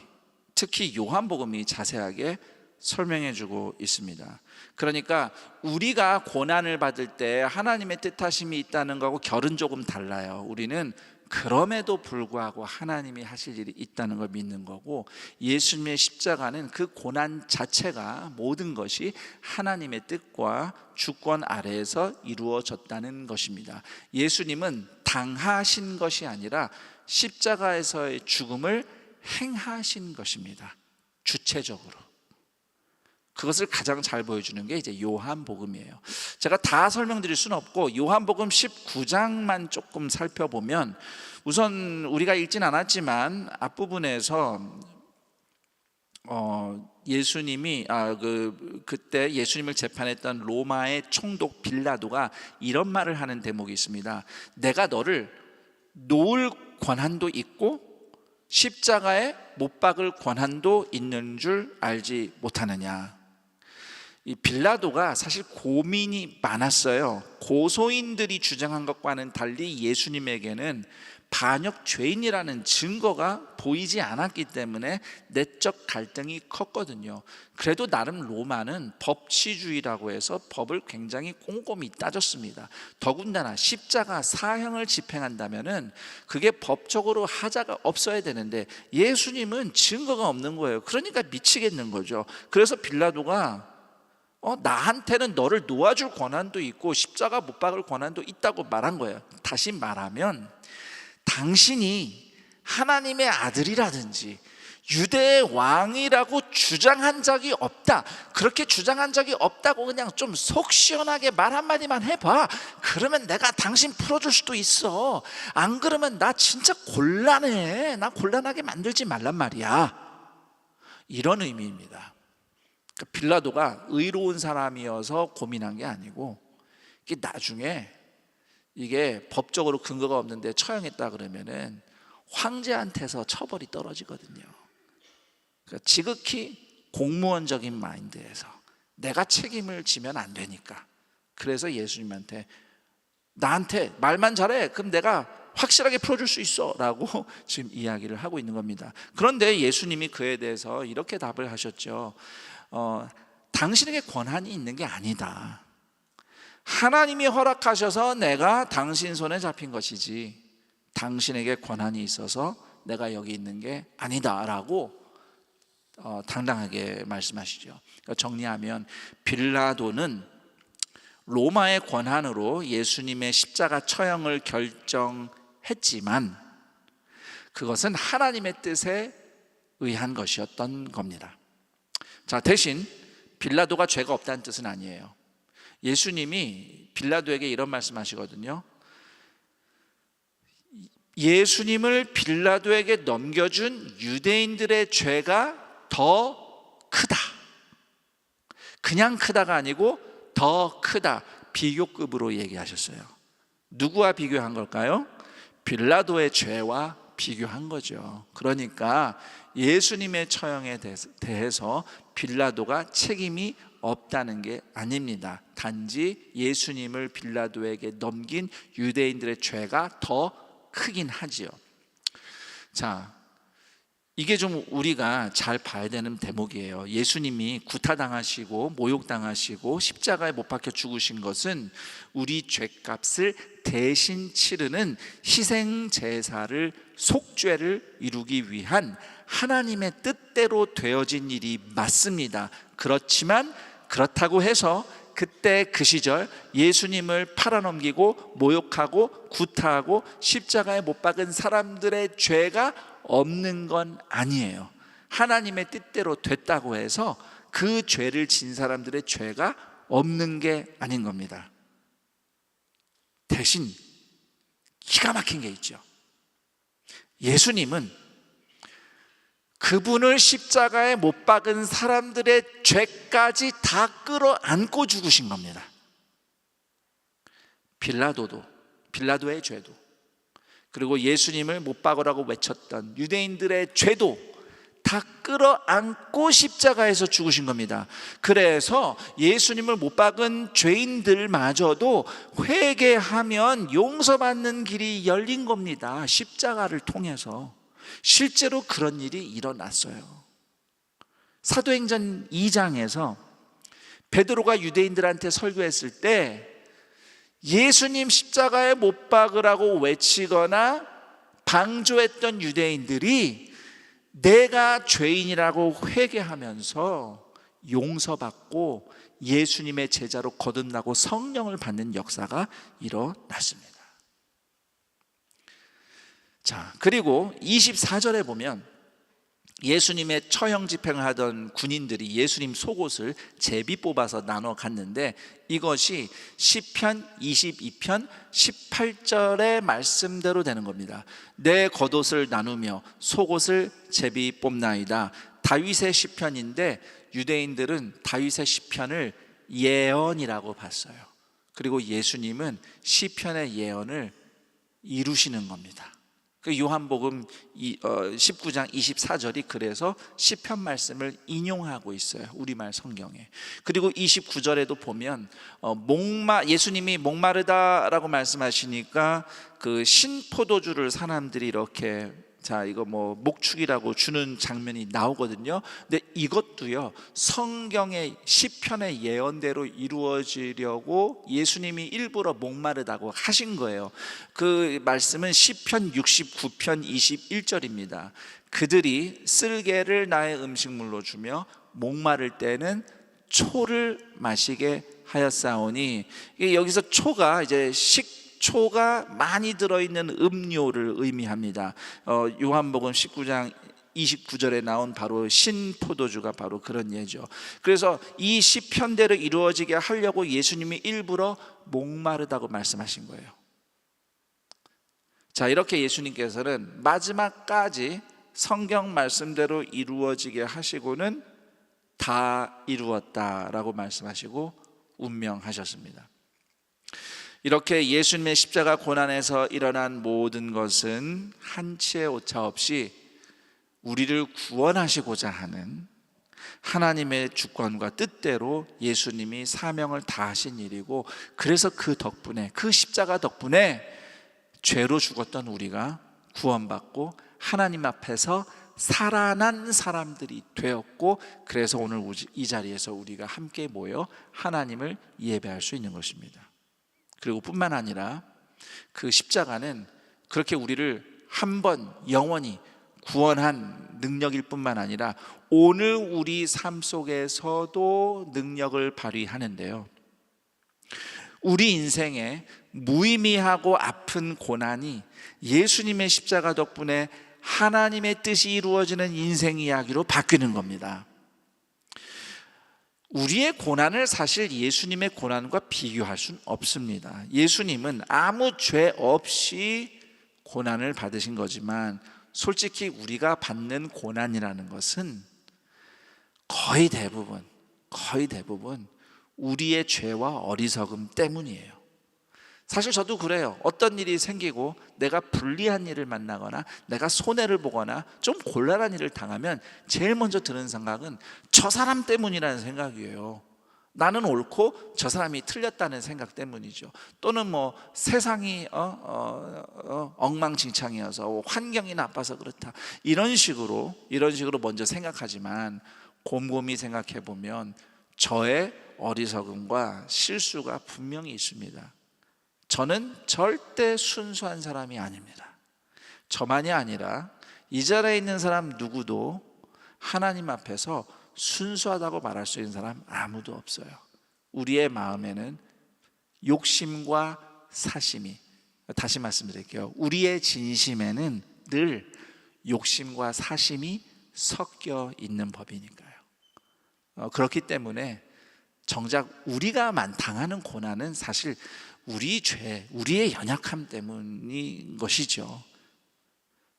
특히 요한복음이 자세하게 설명해 주고 있습니다. 그러니까 우리가 고난을 받을 때 하나님의 뜻하심이 있다는 거하고 결은 조금 달라요. 우리는 그럼에도 불구하고 하나님이 하실 일이 있다는 걸 믿는 거고, 예수님의 십자가는 그 고난 자체가 모든 것이 하나님의 뜻과 주권 아래에서 이루어졌다는 것입니다. 예수님은 당하신 것이 아니라 십자가에서의 죽음을 행하신 것입니다. 주체적으로. 그것을 가장 잘 보여주는 게 이제 요한복음이에요. 제가 다 설명드릴 수는 없고 요한복음 19장만 조금 살펴보면, 우선 우리가 읽진 않았지만 앞부분에서 예수님이 그때 예수님을 재판했던 로마의 총독 빌라도가 이런 말을 하는 대목이 있습니다. 내가 너를 놓을 권한도 있고 십자가에 못 박을 권한도 있는 줄 알지 못하느냐. 이 빌라도가 사실 고민이 많았어요. 고소인들이 주장한 것과는 달리 예수님에게는 반역 죄인이라는 증거가 보이지 않았기 때문에 내적 갈등이 컸거든요. 그래도 나름 로마는 법치주의라고 해서 법을 굉장히 꼼꼼히 따졌습니다. 더군다나 십자가 사형을 집행한다면은 그게 법적으로 하자가 없어야 되는데 예수님은 증거가 없는 거예요. 그러니까 미치겠는 거죠. 그래서 빌라도가 나한테는 너를 놓아줄 권한도 있고 십자가 못 박을 권한도 있다고 말한 거예요. 다시 말하면 당신이 하나님의 아들이라든지 유대의 왕이라고 주장한 적이 없다. 그렇게 주장한 적이 없다고 그냥 좀 속 시원하게 말 한마디만 해봐. 그러면 내가 당신 풀어줄 수도 있어. 안 그러면 나 진짜 곤란해. 나 곤란하게 만들지 말란 말이야. 이런 의미입니다. 그러니까 빌라도가 의로운 사람이어서 고민한 게 아니고, 이게 나중에 이게 법적으로 근거가 없는데 처형했다 그러면은 황제한테서 처벌이 떨어지거든요. 그러니까 지극히 공무원적인 마인드에서 내가 책임을 지면 안 되니까, 그래서 예수님한테 나한테 말만 잘해, 그럼 내가 확실하게 풀어줄 수 있어 라고 지금 이야기를 하고 있는 겁니다. 그런데 예수님이 그에 대해서 이렇게 답을 하셨죠. 당신에게 권한이 있는 게 아니다. 하나님이 허락하셔서 내가 당신 손에 잡힌 것이지 당신에게 권한이 있어서 내가 여기 있는 게 아니다 라고 당당하게 말씀하시죠. 그러니까 정리하면 빌라도는 로마의 권한으로 예수님의 십자가 처형을 결정했지만 그것은 하나님의 뜻에 의한 것이었던 겁니다. 자, 대신 빌라도가 죄가 없다는 뜻은 아니에요. 예수님이 빌라도에게 이런 말씀하시거든요. 예수님을 빌라도에게 넘겨준 유대인들의 죄가 더 크다. 그냥 크다가 아니고 더 크다. 비교급으로 얘기하셨어요. 누구와 비교한 걸까요? 빌라도의 죄와 비교한 거죠. 그러니까 예수님의 처형에 대해서 빌라도가 책임이 없다는 게 아닙니다. 단지 예수님을 빌라도에게 넘긴 유대인들의 죄가 더 크긴 하지요. 자, 이게 좀 우리가 잘 봐야 되는 대목이에요. 예수님이 구타당하시고 모욕당하시고 십자가에 못 박혀 죽으신 것은 우리 죄값을 대신 치르는 희생제사를, 속죄를 이루기 위한 하나님의 뜻대로 되어진 일이 맞습니다. 그렇지만 그렇다고 해서 그때 그 시절 예수님을 팔아넘기고 모욕하고 구타하고 십자가에 못 박은 사람들의 죄가 없는 건 아니에요. 하나님의 뜻대로 됐다고 해서 그 죄를 진 사람들의 죄가 없는 게 아닌 겁니다. 대신 기가 막힌 게 있죠. 예수님은 그분을 십자가에 못 박은 사람들의 죄까지 다 끌어안고 죽으신 겁니다. 빌라도의 죄도, 그리고 예수님을 못 박으라고 외쳤던 유대인들의 죄도 다 끌어안고 십자가에서 죽으신 겁니다. 그래서 예수님을 못 박은 죄인들마저도 회개하면 용서받는 길이 열린 겁니다. 십자가를 통해서. 실제로 그런 일이 일어났어요. 사도행전 2장에서 베드로가 유대인들한테 설교했을 때 예수님 십자가에 못 박으라고 외치거나 방조했던 유대인들이 내가 죄인이라고 회개하면서 용서받고 예수님의 제자로 거듭나고 성령을 받는 역사가 일어났습니다. 자, 그리고 24절에 보면 예수님의 처형 집행을 하던 군인들이 예수님 속옷을 제비 뽑아서 나눠 갔는데 이것이 시편 22편 18절의 말씀대로 되는 겁니다. 내 겉옷을 나누며 속옷을 제비 뽑나이다. 다윗의 시편인데 유대인들은 다윗의 시편을 예언이라고 봤어요. 그리고 예수님은 시편의 예언을 이루시는 겁니다. 그 요한복음 19장 24절이 그래서 시편 말씀을 인용하고 있어요. 우리말 성경에. 그리고 29절에도 보면 예수님이 목마르다라고 말씀하시니까 그 신포도주를 사람들이 이렇게 자 이거 뭐 목축이라고 주는 장면이 나오거든요. 근데 이것도요 성경의 시편의 예언대로 이루어지려고 예수님이 일부러 목마르다고 하신 거예요. 그 말씀은 시편 69편 21절입니다. 그들이 쓸개를 나의 음식물로 주며 목마를 때는 초를 마시게 하였사오니, 여기서 초가 이제 식초가 많이 들어있는 음료를 의미합니다. 요한복음 19장 29절에 나온 바로 신포도주가 바로 그런 예죠. 그래서 이 시편대로 이루어지게 하려고 예수님이 일부러 목마르다고 말씀하신 거예요. 자, 이렇게 예수님께서는 마지막까지 성경 말씀대로 이루어지게 하시고는 다 이루었다라고 말씀하시고 운명하셨습니다. 이렇게 예수님의 십자가 고난에서 일어난 모든 것은 한치의 오차 없이 우리를 구원하시고자 하는 하나님의 주권과 뜻대로 예수님이 사명을 다하신 일이고, 그래서 그 덕분에, 그 십자가 덕분에 죄로 죽었던 우리가 구원받고 하나님 앞에서 살아난 사람들이 되었고, 그래서 오늘 이 자리에서 우리가 함께 모여 하나님을 예배할 수 있는 것입니다. 그리고 뿐만 아니라 그 십자가는 그렇게 우리를 한 번 영원히 구원한 능력일 뿐만 아니라 오늘 우리 삶 속에서도 능력을 발휘하는데요, 우리 인생에 무의미하고 아픈 고난이 예수님의 십자가 덕분에 하나님의 뜻이 이루어지는 인생 이야기로 바뀌는 겁니다. 우리의 고난을 사실 예수님의 고난과 비교할 수는 없습니다. 예수님은 아무 죄 없이 고난을 받으신 거지만 솔직히 우리가 받는 고난이라는 것은 거의 대부분 우리의 죄와 어리석음 때문이에요. 사실 저도 그래요. 어떤 일이 생기고 내가 불리한 일을 만나거나 내가 손해를 보거나 좀 곤란한 일을 당하면 제일 먼저 드는 생각은 저 사람 때문이라는 생각이에요. 나는 옳고 저 사람이 틀렸다는 생각 때문이죠. 또는 뭐 세상이 엉망진창이어서 환경이 나빠서 그렇다, 이런 식으로 먼저 생각하지만 곰곰이 생각해 보면 저의 어리석음과 실수가 분명히 있습니다. 저는 절대 순수한 사람이 아닙니다. 저만이 아니라 이 자리에 있는 사람 누구도 하나님 앞에서 순수하다고 말할 수 있는 사람 아무도 없어요. 우리의 마음에는 욕심과 사심이, 다시 말씀드릴게요, 우리의 진심에는 늘 욕심과 사심이 섞여 있는 법이니까요. 그렇기 때문에 정작 우리가 당하는 고난은 사실 우리 죄, 우리의 연약함 때문인 것이죠.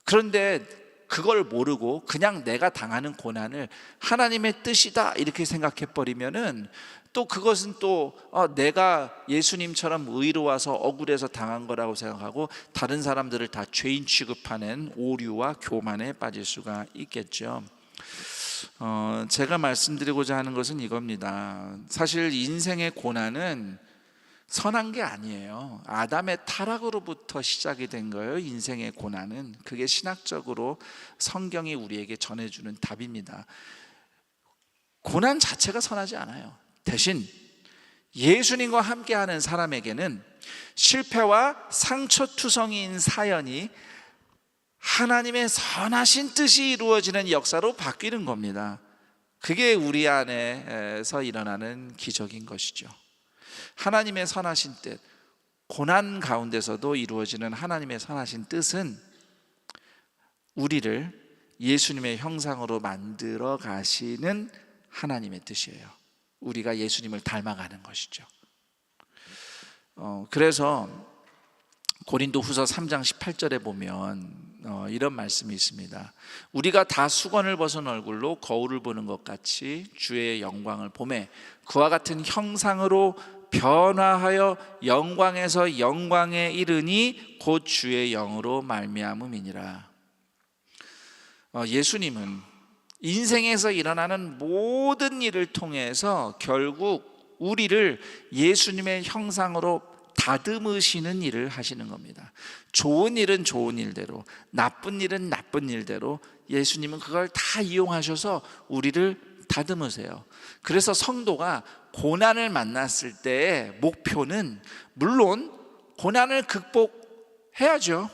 그런데 그걸 모르고 그냥 내가 당하는 고난을 하나님의 뜻이다 이렇게 생각해 버리면은 또 그것은 또 내가 예수님처럼 의로워서 억울해서 당한 거라고 생각하고 다른 사람들을 다 죄인 취급하는 오류와 교만에 빠질 수가 있겠죠. 제가 말씀드리고자 하는 것은 이겁니다. 사실 인생의 고난은 선한 게 아니에요. 아담의 타락으로부터 시작이 된 거예요. 인생의 고난은. 그게 신학적으로 성경이 우리에게 전해주는 답입니다. 고난 자체가 선하지 않아요. 대신 예수님과 함께하는 사람에게는 실패와 상처투성이인 사연이 하나님의 선하신 뜻이 이루어지는 역사로 바뀌는 겁니다. 그게 우리 안에서 일어나는 기적인 것이죠. 하나님의 선하신 뜻, 고난 가운데서도 이루어지는 하나님의 선하신 뜻은 우리를 예수님의 형상으로 만들어 가시는 하나님의 뜻이에요. 우리가 예수님을 닮아가는 것이죠. 그래서 고린도후서 3장 18절에 보면 이런 말씀이 있습니다. 우리가 다 수건을 벗은 얼굴로 거울을 보는 것 같이 주의 영광을 보매 그와 같은 형상으로 변화하여 영광에서 영광에 이르니 곧 주의 영으로 말미암음이니라. 예수님은 인생에서 일어나는 모든 일을 통해서 결국 우리를 예수님의 형상으로 다듬으시는 일을 하시는 겁니다. 좋은 일은 좋은 일대로, 나쁜 일은 나쁜 일대로 예수님은 그걸 다 이용하셔서 우리를 다듬으세요. 그래서 성도가 고난을 만났을 때의 목표는 물론 고난을 극복해야죠.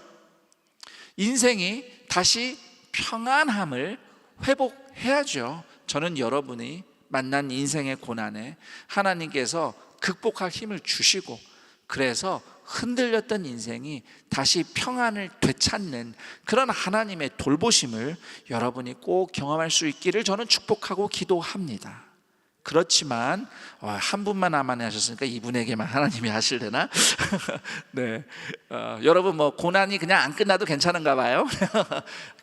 인생이 다시 평안함을 회복해야죠. 저는 여러분이 만난 인생의 고난에 하나님께서 극복할 힘을 주시고 그래서 흔들렸던 인생이 다시 평안을 되찾는 그런 하나님의 돌보심을 여러분이 꼭 경험할 수 있기를 저는 축복하고 기도합니다. 그렇지만 한 분만 아멘 하셨으니까 이분에게만 하나님이 하실래나? 네, 여러분 뭐 고난이 그냥 안 끝나도 괜찮은가 봐요.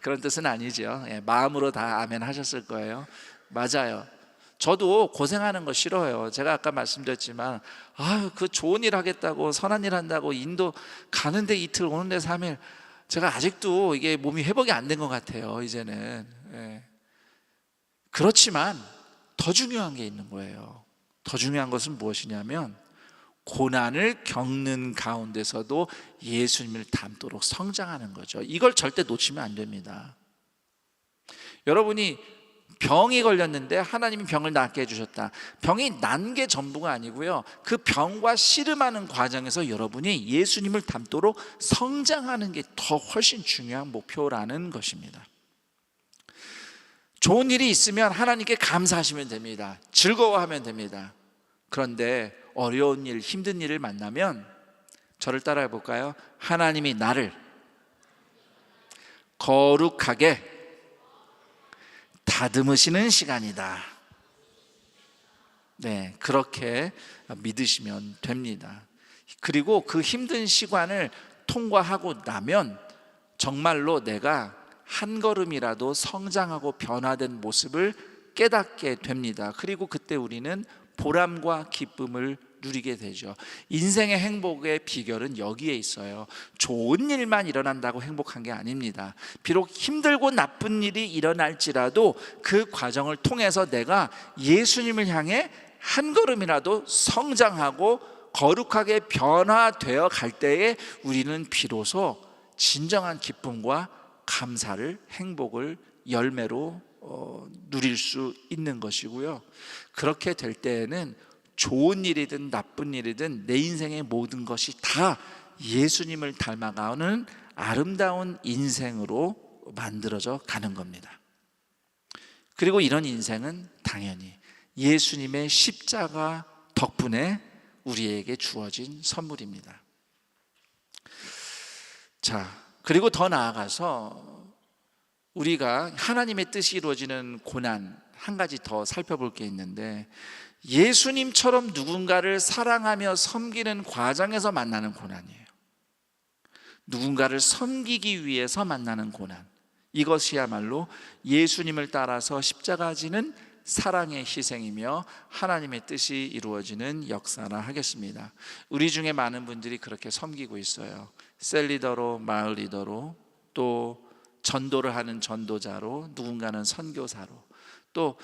그런 뜻은 아니죠. 마음으로 다 아멘 하셨을 거예요. 맞아요. 저도 고생하는 거 싫어요. 제가 아까 말씀드렸지만 그 좋은 일 하겠다고 선한 일 한다고 인도 가는데 이틀 오는데 3일 제가 아직도 이게 몸이 회복이 안 된 것 같아요. 이제는. 그렇지만 더 중요한 게 있는 거예요. 더 중요한 것은 무엇이냐면 고난을 겪는 가운데서도 예수님을 닮도록 성장하는 거죠. 이걸 절대 놓치면 안 됩니다. 여러분이 병이 걸렸는데 하나님이 병을 낫게 해주셨다. 병이 난 게 전부가 아니고요, 그 병과 씨름하는 과정에서 여러분이 예수님을 닮도록 성장하는 게 더 훨씬 중요한 목표라는 것입니다. 좋은 일이 있으면 하나님께 감사하시면 됩니다. 즐거워하면 됩니다. 그런데 어려운 일, 힘든 일을 만나면 저를 따라해 볼까요? 하나님이 나를 거룩하게 다듬으시는 시간이다. 네, 그렇게 믿으시면 됩니다. 그리고 그 힘든 시간을 통과하고 나면 정말로 내가 한 걸음이라도 성장하고 변화된 모습을 깨닫게 됩니다. 그리고 그때 우리는 보람과 기쁨을 누리게 되죠. 인생의 행복의 비결은 여기에 있어요. 좋은 일만 일어난다고 행복한 게 아닙니다. 비록 힘들고 나쁜 일이 일어날지라도 그 과정을 통해서 내가 예수님을 향해 한 걸음이라도 성장하고 거룩하게 변화되어 갈 때에 우리는 비로소 진정한 기쁨과 감사를, 행복을 열매로 누릴 수 있는 것이고요. 그렇게 될 때에는 좋은 일이든 나쁜 일이든 내 인생의 모든 것이 다 예수님을 닮아가는 아름다운 인생으로 만들어져 가는 겁니다. 그리고 이런 인생은 당연히 예수님의 십자가 덕분에 우리에게 주어진 선물입니다. 자, 그리고 더 나아가서 우리가 하나님의 뜻이 이루어지는 고난 한 가지 더 살펴볼 게 있는데, 예수님처럼 누군가를 사랑하며 섬기는 과정에서 만나는 고난이에요. 누군가를 섬기기 위해서 만나는 고난, 이것이야말로 예수님을 따라서 십자가 지는 사랑의 희생이며 하나님의 뜻이 이루어지는 역사라 하겠습니다. 우리 중에 많은 분들이 그렇게 섬기고 있어요. 셀리더로, 마을 리더로, 또 전도를 하는 전도자로, 누군가는 선교사로, 또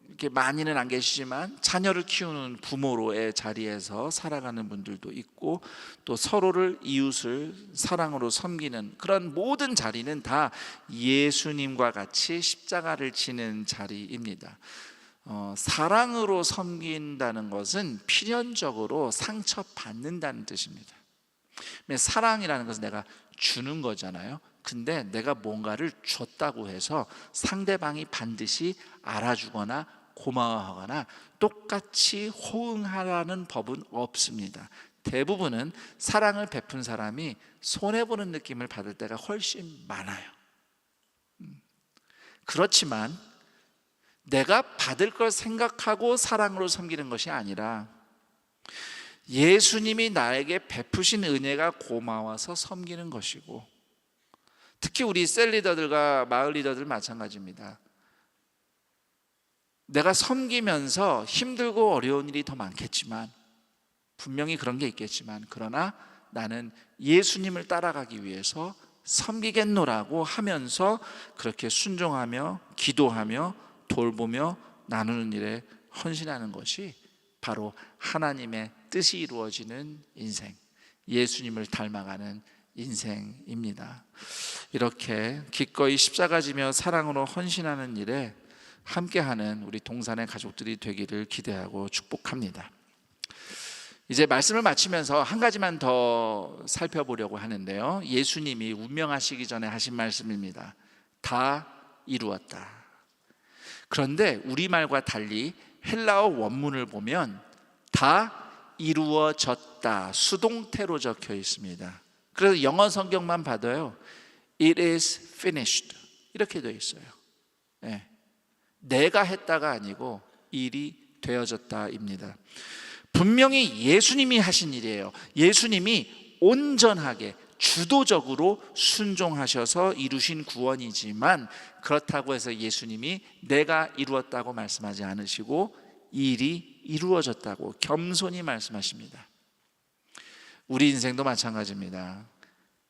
이렇게 많이는 안 계시지만 자녀를 키우는 부모로의 자리에서 살아가는 분들도 있고, 또 서로를, 이웃을 사랑으로 섬기는 그런 모든 자리는 다 예수님과 같이 십자가를 지는 자리입니다. 사랑으로 섬긴다는 것은 필연적으로 상처받는다는 뜻입니다. 사랑이라는 것은 내가 주는 거잖아요. 근데 내가 뭔가를 줬다고 해서 상대방이 반드시 알아주거나 고마워하거나 똑같이 호응하라는 법은 없습니다. 대부분은 사랑을 베푼 사람이 손해보는 느낌을 받을 때가 훨씬 많아요. 그렇지만 내가 받을 걸 생각하고 사랑으로 섬기는 것이 아니라 예수님이 나에게 베푸신 은혜가 고마워서 섬기는 것이고, 특히 우리 셀 리더들과 마을 리더들 마찬가지입니다. 내가 섬기면서 힘들고 어려운 일이 더 많겠지만, 분명히 그런 게 있겠지만, 그러나 나는 예수님을 따라가기 위해서 섬기겠노라고 하면서 그렇게 순종하며 기도하며 돌보며 나누는 일에 헌신하는 것이 바로 하나님의 뜻이 이루어지는 인생, 예수님을 닮아가는 인생입니다. 이렇게 기꺼이 십자가 지며 사랑으로 헌신하는 일에 함께하는 우리 동산의 가족들이 되기를 기대하고 축복합니다. 이제 말씀을 마치면서 한 가지만 더 살펴보려고 하는데요, 예수님이 운명하시기 전에 하신 말씀입니다. 다 이루었다. 그런데 우리말과 달리 헬라어 원문을 보면 다 이루어졌다, 수동태로 적혀 있습니다. 그래서 영어 성경만 봐도요, It is finished 이렇게 되어 있어요. 네. 내가 했다가 아니고 일이 되어졌다입니다. 분명히 예수님이 하신 일이에요. 예수님이 온전하게 주도적으로 순종하셔서 이루신 구원이지만, 그렇다고 해서 예수님이 내가 이루었다고 말씀하지 않으시고 일이 이루어졌다고 겸손히 말씀하십니다. 우리 인생도 마찬가지입니다.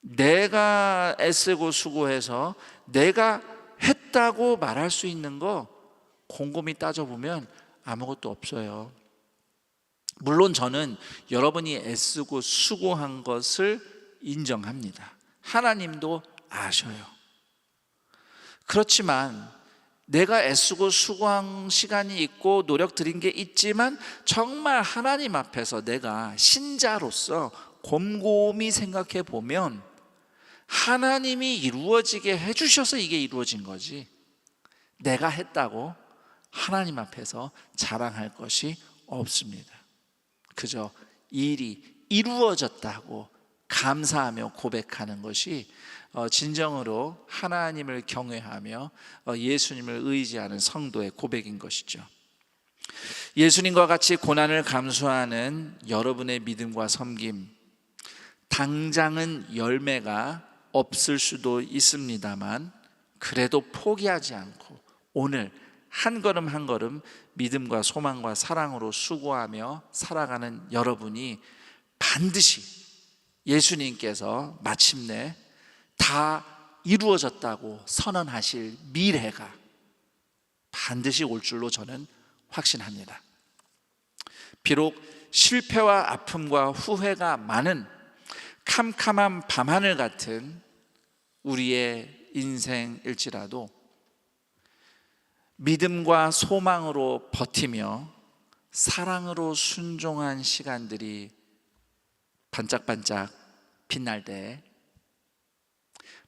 내가 애쓰고 수고해서 내가 했다고 말할 수 있는 거 곰곰이 따져보면 아무것도 없어요. 물론 저는 여러분이 애쓰고 수고한 것을 인정합니다. 하나님도 아셔요. 그렇지만 내가 애쓰고 수고한 시간이 있고 노력 들인 게 있지만, 정말 하나님 앞에서 내가 신자로서 곰곰이 생각해 보면 하나님이 이루어지게 해주셔서 이게 이루어진 거지, 내가 했다고 하나님 앞에서 자랑할 것이 없습니다. 그저 일이 이루어졌다고 감사하며 고백하는 것이 진정으로 하나님을 경외하며 예수님을 의지하는 성도의 고백인 것이죠. 예수님과 같이 고난을 감수하는 여러분의 믿음과 섬김, 당장은 열매가 없을 수도 있습니다만 그래도 포기하지 않고 오늘 한 걸음 한 걸음 믿음과 소망과 사랑으로 수고하며 살아가는 여러분이 반드시 예수님께서 마침내 다 이루어졌다고 선언하실 미래가 반드시 올 줄로 저는 확신합니다. 비록 실패와 아픔과 후회가 많은 캄캄한 밤하늘 같은 우리의 인생일지라도 믿음과 소망으로 버티며 사랑으로 순종한 시간들이 반짝반짝 빛날 때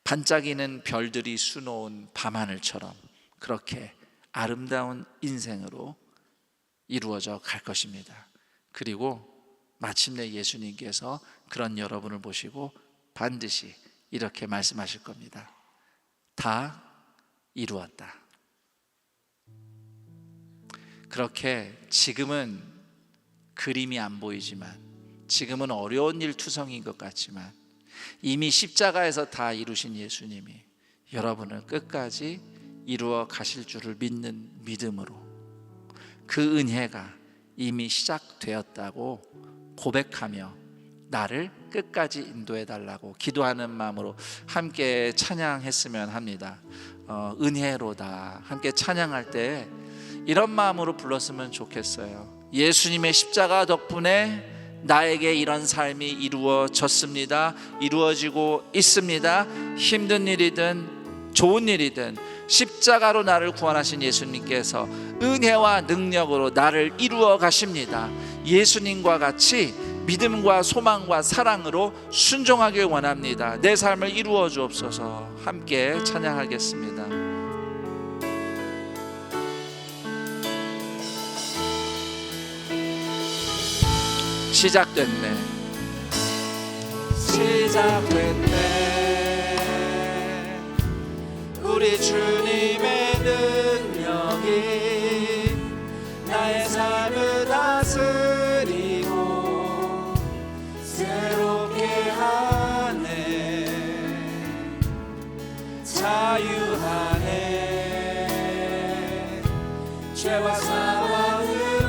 반짝이는 별들이 수놓은 밤하늘처럼 그렇게 아름다운 인생으로 이루어져 갈 것입니다. 그리고 마침내 예수님께서 그런 여러분을 보시고 반드시 이렇게 말씀하실 겁니다. 다 이루었다. 그렇게 지금은 그림이 안 보이지만, 지금은 어려운 일 투성인 것 같지만 이미 십자가에서 다 이루신 예수님이 여러분을 끝까지 이루어 가실 줄을 믿는 믿음으로 그 은혜가 이미 시작되었다고 고백하며 나를 끝까지 인도해 달라고 기도하는 마음으로 함께 찬양했으면 합니다. 은혜로다 함께 찬양할 때 이런 마음으로 불렀으면 좋겠어요. 예수님의 십자가 덕분에 나에게 이런 삶이 이루어졌습니다. 이루어지고 있습니다. 힘든 일이든 좋은 일이든 십자가로 나를 구원하신 예수님께서 은혜와 능력으로 나를 이루어 가십니다. 예수님과 같이 믿음과 소망과 사랑으로 순종하길 원합니다. 내 삶을 이루어 주옵소서. 함께 찬양하겠습니다. 시작됐네. 시작됐네. 우리 주님의 능력이 나의 삶을 다스리고 새롭게 하네. 자유하네. 죄와 사망으로부터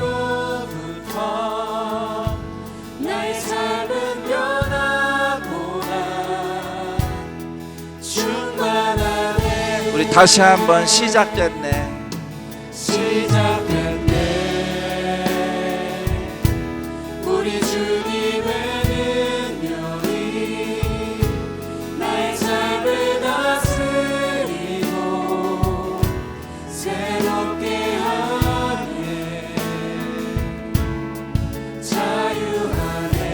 나의 삶은 변하구나. 충만하네. 우리 다시 한번 시작됐네. 시작됐네. 우리 주님의 능력이 나의 삶을 다스리고 새롭게 하네. 자유하네.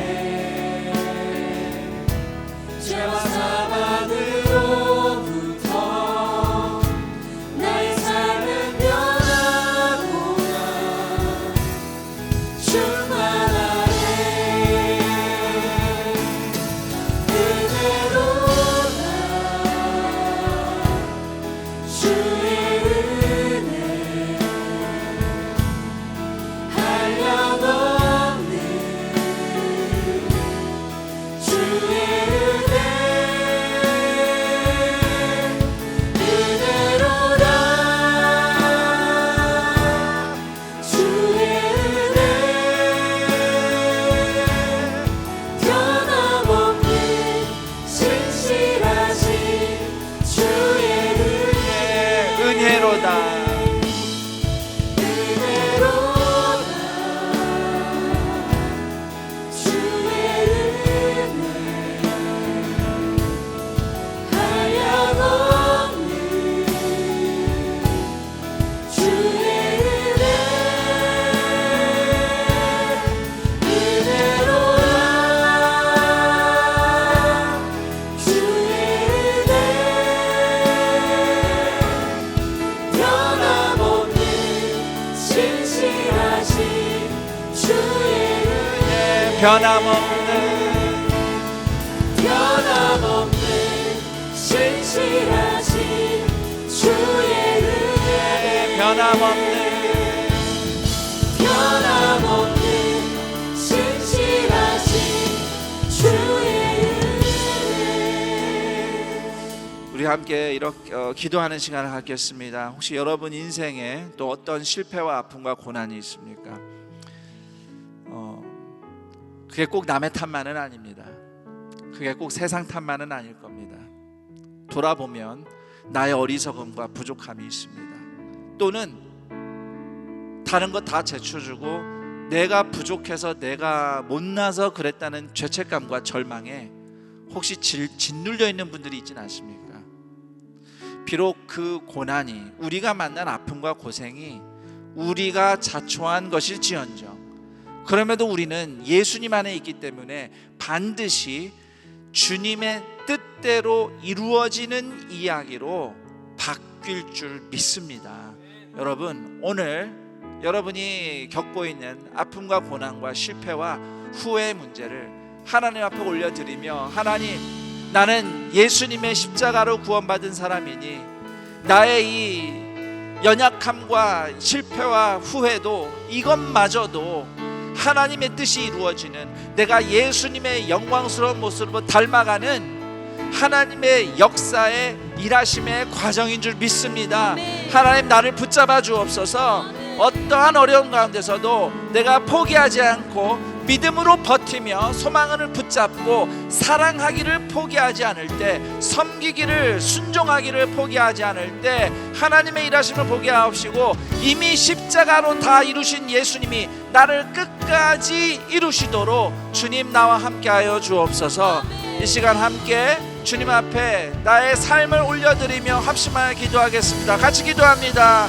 죄와 사망으로부터 나의 삶은 변하구나. 충만하네. 은혜로다. 주의 은혜 한량없는 주의 은혜. 은혜로다. 주의 은혜 변함없는 신실하신 주의 은혜. 은혜로다. 은혜로다. 주의 은혜 한량없는 주의 은혜. 은혜로다. 주의 은혜 변함없는 신실하신 주의 은혜. 변함없는 신실하신 주의 은혜. 변함없는 신실하신 주의 은혜. 우리 함께 이렇게 기도하는 시간을 갖겠습니다. 혹시 여러분 인생에 또 어떤 실패와 아픔과 고난이 있습니까? 그게 꼭 남의 탓만은 아닙니다. 그게 꼭 세상 탓만은 아닐 겁니다. 돌아보면 나의 어리석음과 부족함이 있습니다. 또는 다른 거 다 제쳐주고 내가 부족해서 내가 못나서 그랬다는 죄책감과 절망에 혹시 짓눌려 있는 분들이 있진 않습니까? 비록 그 고난이, 우리가 만난 아픔과 고생이 우리가 자초한 것일지언정, 그럼에도 우리는 예수님 안에 있기 때문에 반드시 주님의 뜻대로 이루어지는 이야기로 바뀔 줄 믿습니다. 여러분, 오늘 여러분이 겪고 있는 아픔과 고난과 실패와 후회의 문제를 하나님 앞에 올려드리며, 하나님, 나는 예수님의 십자가로 구원받은 사람이니 나의 이 연약함과 실패와 후회도, 이것마저도 하나님의 뜻이 이루어지는, 내가 예수님의 영광스러운 모습으로 닮아가는 하나님의 역사의 일하심의 과정인 줄 믿습니다. 하나님, 나를 붙잡아 주옵소서. 어떠한 어려움 가운데서도 내가 포기하지 않고 믿음으로 버티며 소망을 붙잡고 사랑하기를 포기하지 않을 때, 섬기기를, 순종하기를 포기하지 않을 때 하나님의 일하심을 보게 하옵시고, 이미 십자가로 다 이루신 예수님이 나를 끝까지 이루시도록 주님 나와 함께하여 주옵소서. 이 시간 함께 주님 앞에 나의 삶을 올려드리며 합심하여 기도하겠습니다. 같이 기도합니다.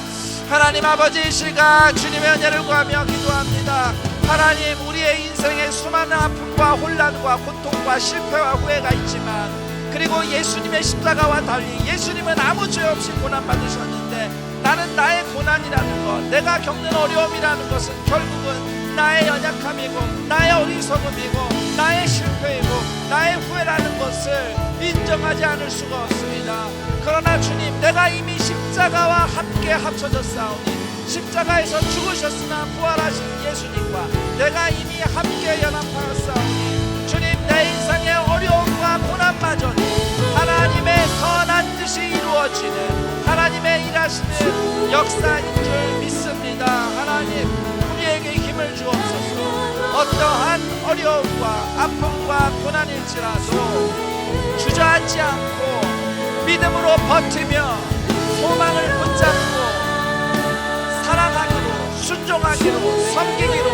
하나님 아버지, 이 시간 주님의 은혜를 구하며 기도합니다. 하나님, 우리의 인생에 수많은 아픔과 혼란과 고통과 실패와 후회가 있지만, 그리고 예수님의 십자가와 달리 예수님은 아무 죄 없이 고난받으셨는데, 나는 나의 고난이라는 것, 내가 겪는 어려움이라는 것은 결국은 나의 연약함이고 나의 어리석음이고 나의 실패이고 나의 후회라는 것을 인정하지 않을 수가 없습니다. 그러나 주님, 내가 이미 십자가와 함께 합쳐졌사오니, 십자가에서 죽으셨으나 부활하신 예수님과 내가 이미 함께 연합하였사오니, 주님, 내 인생의 어려움과 고난마저도 하나님의 선한 뜻이 이루어지는 하나님의 일하시는 역사인 줄 믿습니다. 하나님, 우리에게 힘을 주옵소서. 어떠한 어려움과 아픔과 고난일지라도 주저앉지 않고 믿음으로 버티며 소망을 붙잡고 사랑하기로, 순종하기로, 섬기기로,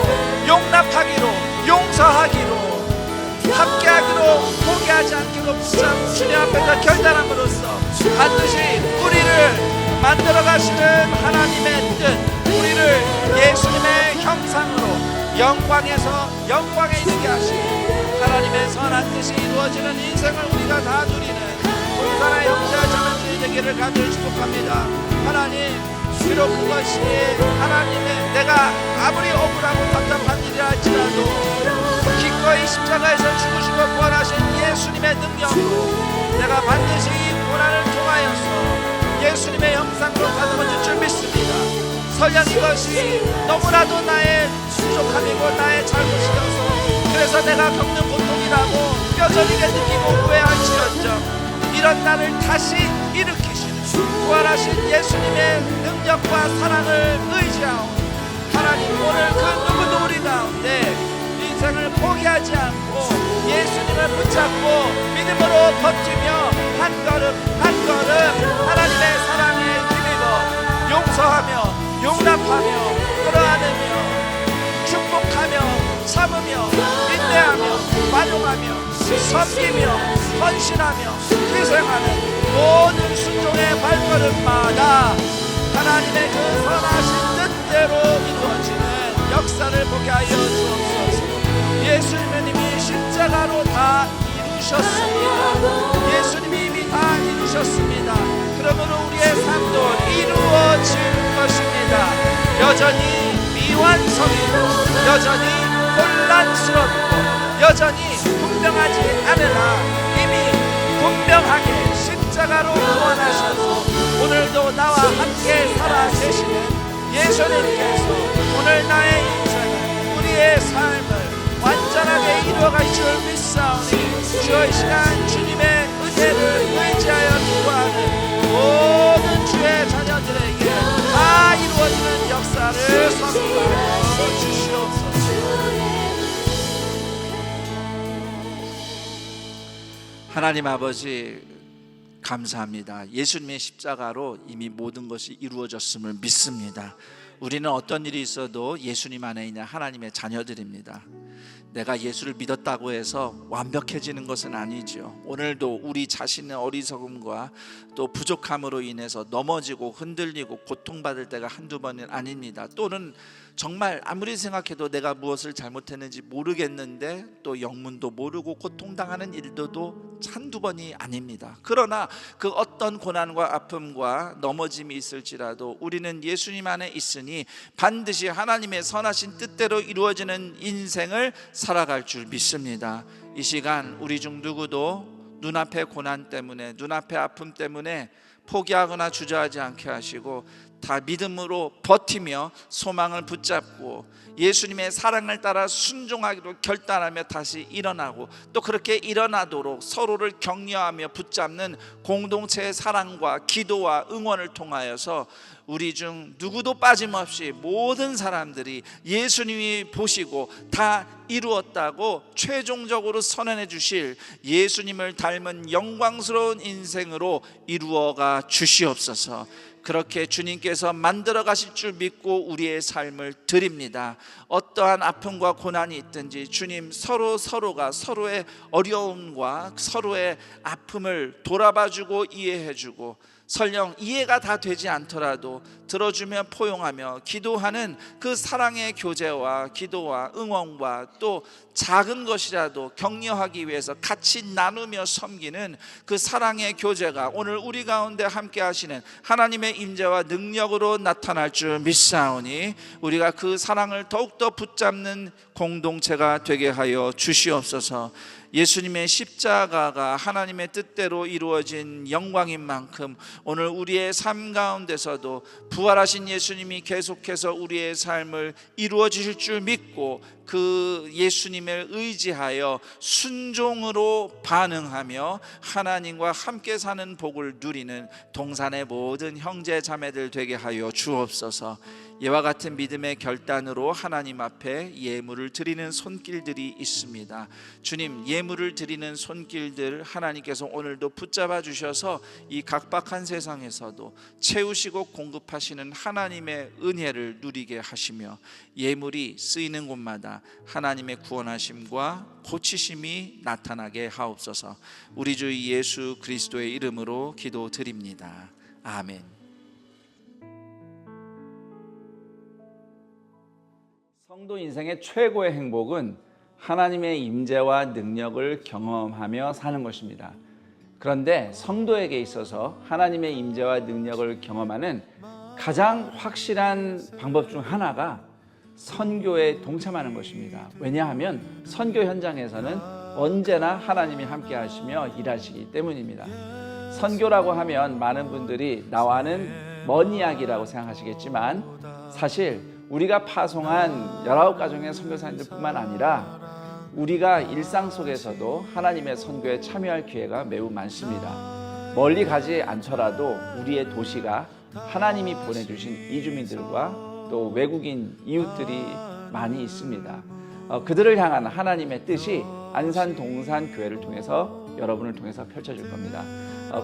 용납하기로, 용서하기로, 함께하기로, 포기하지 않기로 붙잡고 주님 앞에서 결단함으로써 반드시 우리를 만들어 가시는 하나님의 뜻, 우리를 예수님의 형상으로 영광에서 영광에 이르게 하시는 하나님의 선한 뜻이 이루어지는 인생을 우리가 다 누리는 동산의 형제와 자매들이 되기를 간절히 축복합니다. 하나님, 비록 그것이 하나님의, 내가 아무리 억울하고 답답한 일이라 할지라도 기꺼이 십자가에서 죽으시고 부활하신 예수님의 능력으로 내가 반드시 이 고난을 통하여서 예수님의 형상으로 다듬어질 줄 믿습니다. 설령 이것이 너무나도 나의 부족함이고 나의 잘못이어서 그래서 내가 겪는 고통이라고 뼈저리게 느끼고 후회할지언정, 이런 나를 다시 일으키시는 부활하신 예수님의 능력과 사랑을 의지하오니, 하나님, 오늘 그 누구도 우리 가운데 인생을 포기하지 않고 예수님을 붙잡고 믿음으로 버티며 한 걸음 한 걸음 하나님의 사랑에 힘입어 용서하며 용납하며 끌어안으며 축복하며 참으며 인내하며 만용하며 섬기며 헌신하며 희생하는 모든 순종의 발걸음마다 하나님의 그 선하신 뜻대로 이루어지는 역사를 보게 하여 주옵소서. 예수님은 이미 십자가로 다 이루셨습니다. 예수님이 이미 다 이루셨습니다. 그러므로 우리의 삶도 이루어질 것입니다. 여전히 미완성이고 여전히 혼란스럽고 여전히 분명하지 않으나 이미 분명하게 십자가로 구원하셔서 오늘도 나와 함께 살아 계시는 예수님께서 오늘 나의 인생을, 우리의 삶을 완전하게 이루어갈 줄 믿사오니 주여 이 시간 주님의 은혜를 의지하여 기도하는 하나님 아버지 감사합니다. 예수님의 십자가로 이미 모든 것이 이루어졌음을 믿습니다. 우리는 어떤 일이 있어도 예수님 안에 있는 하나님의 자녀들입니다. 내가 예수를 믿었다고 해서 완벽해지는 것은 아니죠. 오늘도 우리 자신의 어리석음과 또 부족함으로 인해서 넘어지고 흔들리고 고통받을 때가 한두 번은 아닙니다. 또는 정말 아무리 생각해도 내가 무엇을 잘못했는지 모르겠는데 또 영문도 모르고 고통당하는 일도 한두 번이 아닙니다. 그러나 그 어떤 고난과 아픔과 넘어짐이 있을지라도 우리는 예수님 안에 있으니 반드시 하나님의 선하신 뜻대로 이루어지는 인생을 살아갈 줄 믿습니다. 이 시간 우리 중 누구도 눈앞의 고난 때문에, 눈앞의 아픔 때문에 포기하거나 주저하지 않게 하시고 다 믿음으로 버티며 소망을 붙잡고 예수님의 사랑을 따라 순종하기로 결단하며 다시 일어나고 또 그렇게 일어나도록 서로를 격려하며 붙잡는 공동체의 사랑과 기도와 응원을 통하여서 우리 중 누구도 빠짐없이 모든 사람들이 예수님이 보시고 다 이루었다고 최종적으로 선언해 주실 예수님을 닮은 영광스러운 인생으로 이루어가 주시옵소서. 그렇게 주님께서 만들어 가실 줄 믿고 우리의 삶을 드립니다. 어떠한 아픔과 고난이 있든지 주님 서로가 서로의 어려움과 서로의 아픔을 돌아봐주고 이해해주고 설령 이해가 다 되지 않더라도 들어주며 포용하며 기도하는 그 사랑의 교제와 기도와 응원과 또 작은 것이라도 격려하기 위해서 같이 나누며 섬기는 그 사랑의 교제가 오늘 우리 가운데 함께 하시는 하나님의 임재와 능력으로 나타날 줄 믿사오니 우리가 그 사랑을 더욱더 붙잡는 공동체가 되게 하여 주시옵소서. 예수님의 십자가가 하나님의 뜻대로 이루어진 영광인 만큼 오늘 우리의 삶 가운데서도 부활하신 예수님이 계속해서 우리의 삶을 이루어 주실 줄 믿고 그 예수님을 의지하여 순종으로 반응하며 하나님과 함께 사는 복을 누리는 동산의 모든 형제 자매들 되게 하여 주옵소서. 이와 같은 믿음의 결단으로 하나님 앞에 예물을 드리는 손길들이 있습니다. 주님, 예물을 드리는 손길들 하나님께서 오늘도 붙잡아 주셔서 이 각박한 세상에서도 채우시고 공급하시는 하나님의 은혜를 누리게 하시며 예물이 쓰이는 곳마다 하나님의 구원하심과 고치심이 나타나게 하옵소서. 우리 주 예수 그리스도의 이름으로 기도드립니다. 아멘. 성도 인생의 최고의 행복은 하나님의 임재와 능력을 경험하며 사는 것입니다. 그런데 성도에게 있어서 하나님의 임재와 능력을 경험하는 가장 확실한 방법 중 하나가 선교에 동참하는 것입니다. 왜냐하면 선교 현장에서는 언제나 하나님이 함께 하시며 일하시기 때문입니다. 선교라고 하면 많은 분들이 나와는 먼 이야기라고 생각하시겠지만 사실 우리가 파송한 19가정의 선교사님들뿐만 아니라 우리가 일상 속에서도 하나님의 선교에 참여할 기회가 매우 많습니다. 멀리 가지 않더라도 우리의 도시가 하나님이 보내주신 이주민들과 또 외국인 이웃들이 많이 있습니다. 그들을 향한 하나님의 뜻이 안산 동산 교회를 통해서 여러분을 통해서 펼쳐질 겁니다.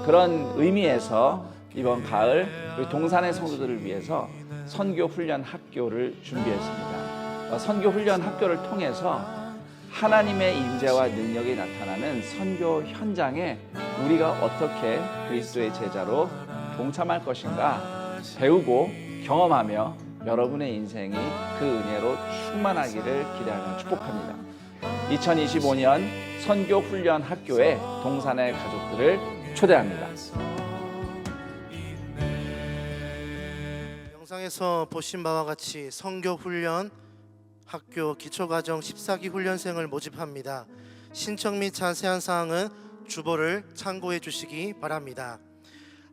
그런 의미에서 이번 가을 우리 동산의 성도들을 위해서 선교 훈련 학교를 준비했습니다. 선교 훈련 학교를 통해서 하나님의 임재와 능력이 나타나는 선교 현장에 우리가 어떻게 그리스도의 제자로 동참할 것인가 배우고 경험하며 여러분의 인생이 그 은혜로 충만하기를 기대하며 축복합니다. 2025년 선교 훈련 학교에 동산의 가족들을 초대합니다. 영상에서 보신 바와 같이 선교 훈련 학교 기초과정 14기 훈련생을 모집합니다. 신청 및 자세한 사항은 주보를 참고해 주시기 바랍니다.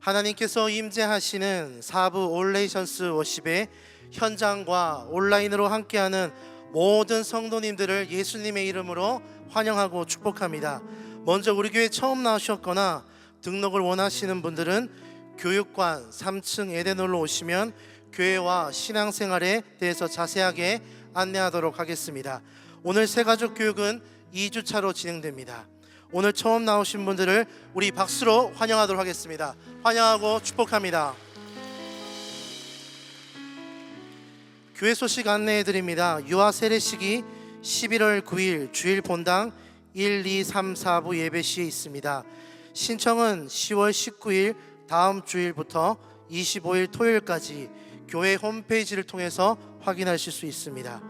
하나님께서 임재하시는 4부 올레이션스 워십의 현장과 온라인으로 함께하는 모든 성도님들을 예수님의 이름으로 환영하고 축복합니다. 먼저 우리 교회 처음 나오셨거나 등록을 원하시는 분들은 교육관 3층 에덴홀로 오시면 교회와 신앙생활에 대해서 자세하게 안내하도록 하겠습니다. 오늘 새가족 교육은 2주차로 진행됩니다. 오늘 처음 나오신 분들을 우리 박수로 환영하도록 하겠습니다. 환영하고 축복합니다. 교회 소식 안내해 드립니다. 유아 세례식이 11월 9일 주일 본당 1, 2, 3, 4부 예배 시에 있습니다. 신청은 10월 19일 다음 주일부터 25일 토요일까지 교회 홈페이지를 통해서 확인하실 수 있습니다.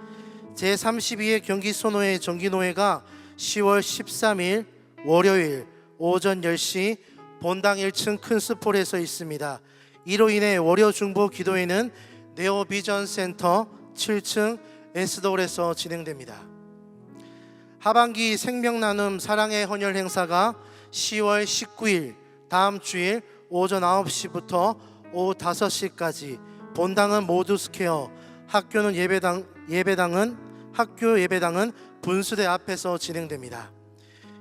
제32회 경기소노회 정기노회가 10월 13일 월요일 오전 10시 본당 1층 큰 스폴에서 있습니다. 이로 인해 월요 중보 기도회는 네오비전 센터 7층 S돌에서 진행됩니다. 하반기 생명나눔 사랑의 헌혈 행사가 10월 19일 다음 주일 오전 9시부터 오후 5시까지 본당은 모두스퀘어, 학교 예배당은 분수대 앞에서 진행됩니다.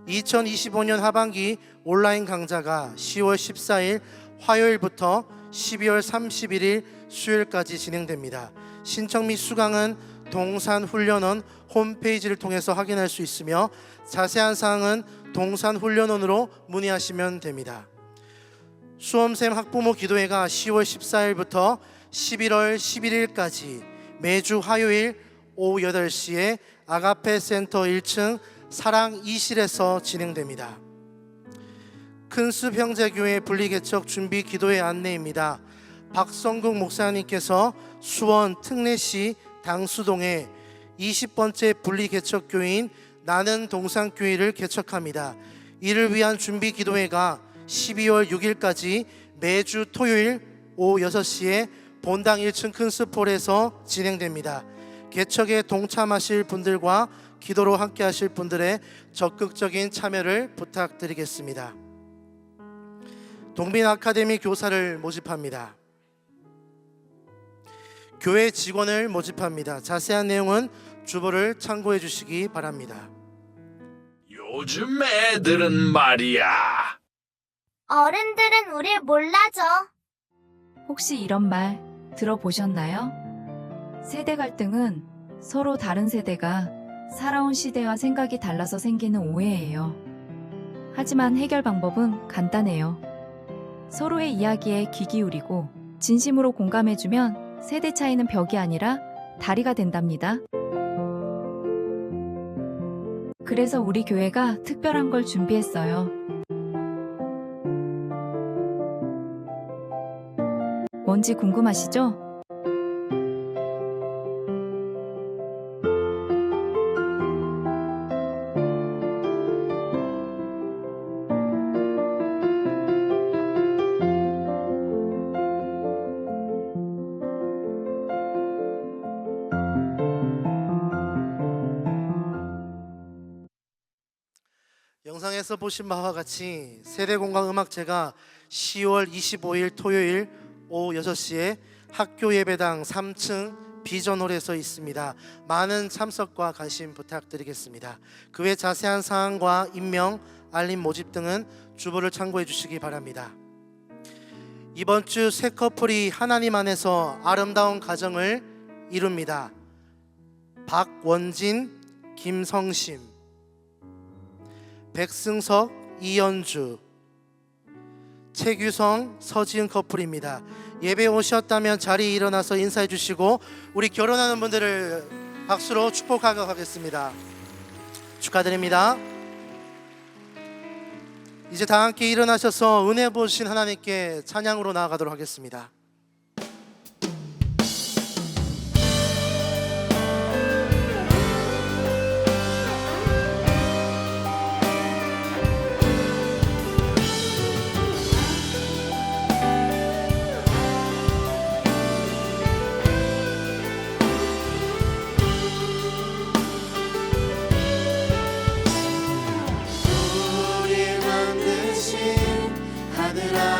2025년 하반기 온라인 강좌가 10월 14일 화요일부터 12월 31일 수요일까지 진행됩니다. 신청 및 수강은 동산훈련원 홈페이지를 통해서 확인할 수 있으며 자세한 사항은 동산훈련원으로 문의하시면 됩니다. 수험생 학부모 기도회가 10월 14일부터 11월 11일까지 매주 화요일 오후 8시에 아가페 센터 1층 사랑 2실에서 진행됩니다. 큰숲 형제교회 분리개척 준비 기도회 안내입니다. 박성국 목사님께서 수원 특례시 당수동에 20번째 분리개척교회인 나는 동산교회를 개척합니다. 이를 위한 준비 기도회가 12월 6일까지 매주 토요일 오후 6시에 본당 1층 큰 스폴에서 진행됩니다. 개척에 동참하실 분들과 기도로 함께 하실 분들의 적극적인 참여를 부탁드리겠습니다. 동빈 아카데미 교사를 모집합니다. 교회 직원을 모집합니다. 자세한 내용은 주보를 참고해 주시기 바랍니다. 요즘 애들은 말이야. 어른들은 우릴 몰라줘. 혹시 이런 말 들어보셨나요? 세대 갈등은 서로 다른 세대가 살아온 시대와 생각이 달라서 생기는 오해예요. 하지만 해결 방법은 간단해요. 서로의 이야기에 귀 기울이고 진심으로 공감해주면 세대 차이는 벽이 아니라 다리가 된답니다. 그래서 우리 교회가 특별한 걸 준비했어요. 뭔지 궁금하시죠? 영상에서 보신 바와 같이 세대공감음악제가 10월 25일 토요일 오후 6시에 학교 예배당 3층 비전홀에서 있습니다. 많은 참석과 관심 부탁드리겠습니다. 그 외 자세한 사항과 임명, 알림 모집 등은 주보를 참고해 주시기 바랍니다. 이번 주 새 커플이 하나님 안에서 아름다운 가정을 이룹니다. 박원진, 김성심, 백승석, 이연주, 최규성, 서지은 커플입니다. 예배 오셨다면 자리에 일어나서 인사해 주시고 우리 결혼하는 분들을 박수로 축복하고 가겠습니다. 축하드립니다. 이제 다 함께 일어나셔서 은혜 보신 하나님께 찬양으로 나아가도록 하겠습니다.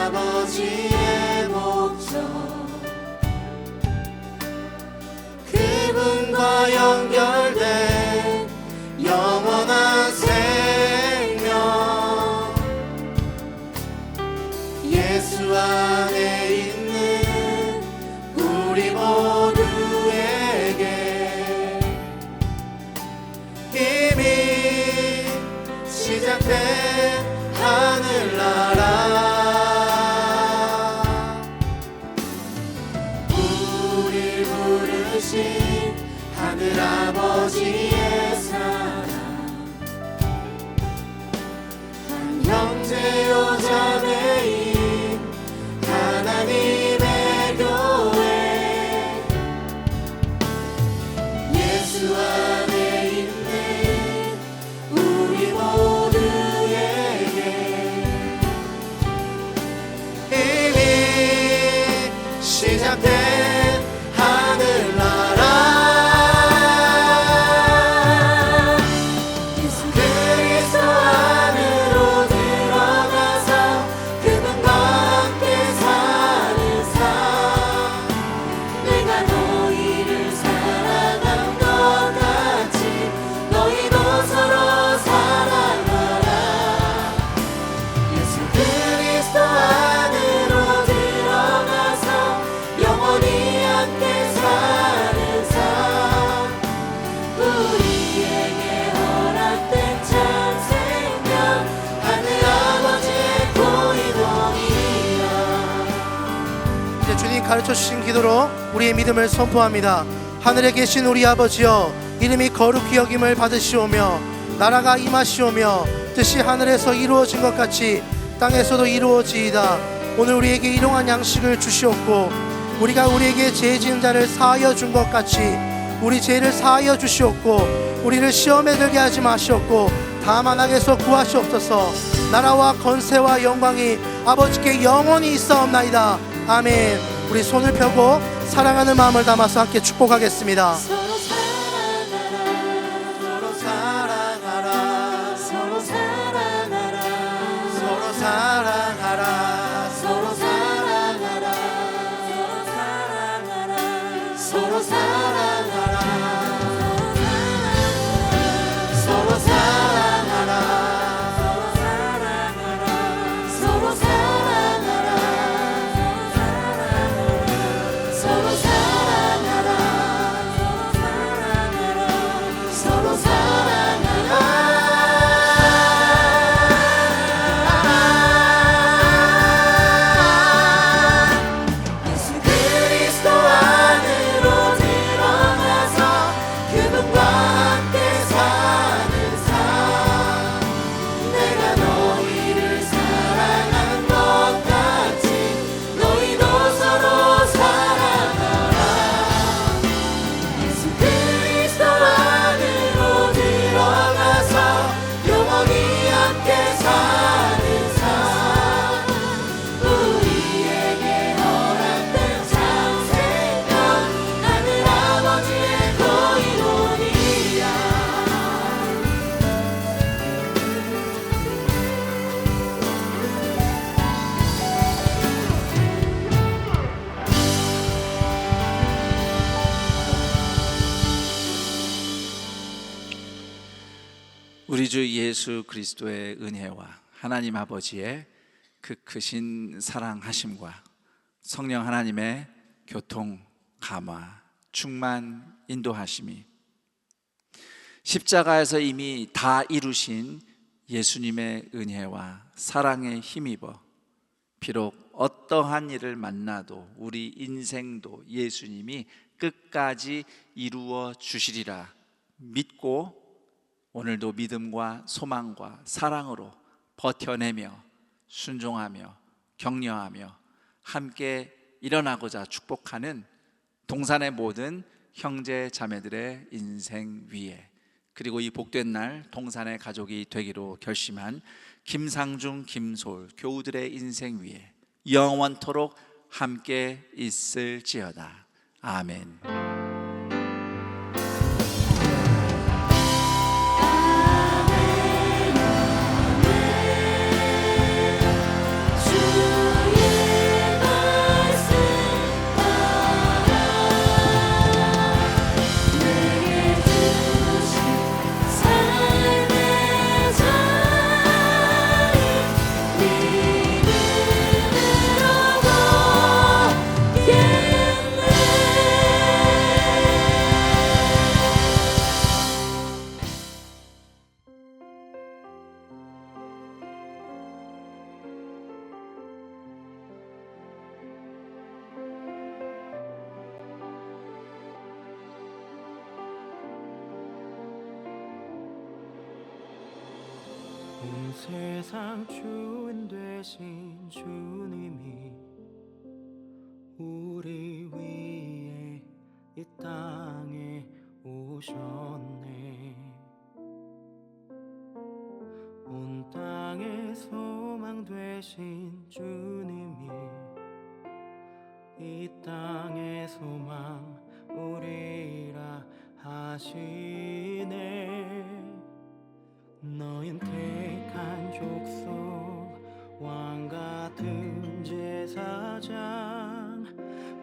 아버지의 목적 그분과 연결된 영원한 생명 예수 안에 있는 우리 모두에게 이미 시작된 하늘나라 우리 부르신 하늘아버지의 사랑 한 형제요 자매인 하나님의 교회 예수 안에 있는 우리 모두에게 이미 시작된 하늘나라 그리스도 안으로 들어가서 그분과 함께 사는 삶 내가 너희를 사랑한 것 같이 너희도 서로 사랑하라 예수 그리스도 안으로 들어가서 영원히 함께 사는 삶 우리에게 허락된 참 생명 하늘 아버지의 고인원이야 이제 주님 가르쳐 주신 기도로 우리의 믿음을 선포합니다. 하늘에 계신 우리 아버지여 이름이 거룩히 여김을 받으시오며 나라가 임하시오며 뜻이 하늘에서 이루어진 것 같이 땅에서도 이루어지이다. 오늘 우리에게 일용할 양식을 주시옵고 우리가 우리에게 죄 지은 자를 사하여 준 것 같이 우리 죄를 사하여 주시옵고 우리를 시험에 들게 하지 마시옵고 다만 악에서 구하시옵소서. 나라와 권세와 영광이 아버지께 영원히 있사옵나이다. 아멘. 우리 손을 펴고 사랑하는 마음을 담아서 함께 축복하겠습니다. 서로 사랑하라 서로 사랑하라 서로 사랑하라 서로 사랑하라 서로 사랑하라 서로 사랑하라 서로 사랑하라 서로 사랑하라 서로 사랑하라 서로 예수 그리스도 안으로 들어가서 그분과 함께 사는 삶 내가 너희를 사랑한 것 같이 너희도 서로 사랑하라 예수 그리스도 안으로 들어가서 영원히 함께 사는 삶 우리에게 허락된 참 생명 하늘 아버지의 고인원이야 우리 주 예수 그리스도의 은혜와 하나님 아버지의 그 크신 사랑하심과 성령 하나님의 교통, 감화, 충만, 인도하심이 십자가에서 이미 다 이루신 예수님의 은혜와 사랑에 힘입어 비록 어떠한 일을 만나도 우리 인생도 예수님이 끝까지 이루어 주시리라 믿고 오늘도 믿음과 소망과 사랑으로 버텨내며 순종하며 격려하며 함께 일어나고자 축복하는 동산의 모든 형제 자매들의 인생 위에 그리고 이 복된 날 동산의 가족이 되기로 결심한 김상중, 김솔 교우들의 인생 위에 영원토록 함께 있을지어다. 아멘. 믿음으로 걷겠네 온 세상 주인 되신 주님이 우리 위에 이 땅에 오셨네. 온 땅의 소망 되신 주님이 이 땅의 소망 우리라 하시네. 너흰 택한 족속 왕같은 제사장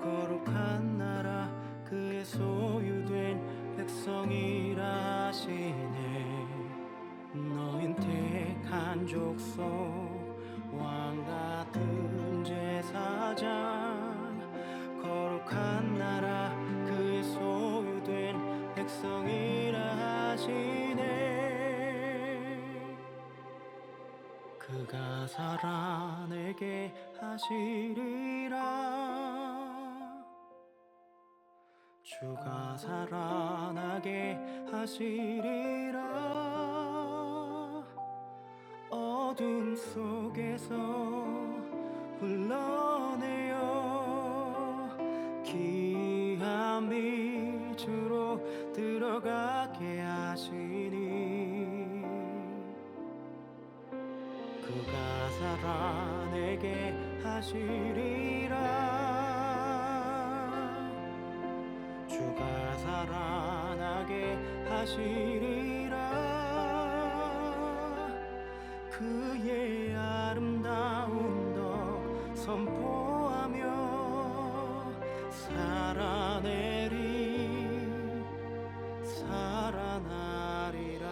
거룩한 나라 그의 소유된 백성이라 하시네. 너흰 택한 족속 왕같은 제사장 거룩한 나라 그의 소유된 백성이라 하시네. 그가 살아내게 하시리라. 주가 살아나게 하시리라. 어둠 속에서 불러내어 귀한 빛으로 들어가게 하시니. 그가 살아내게 하시리라. 주가 살아나게 하시리라. 그의 아름다운 덕 선포하며 살아내리 살아나리라.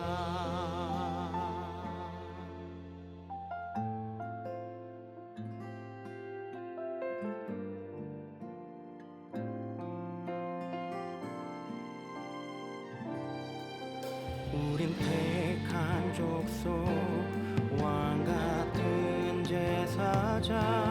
우린 택한 족속 왕같은 제사장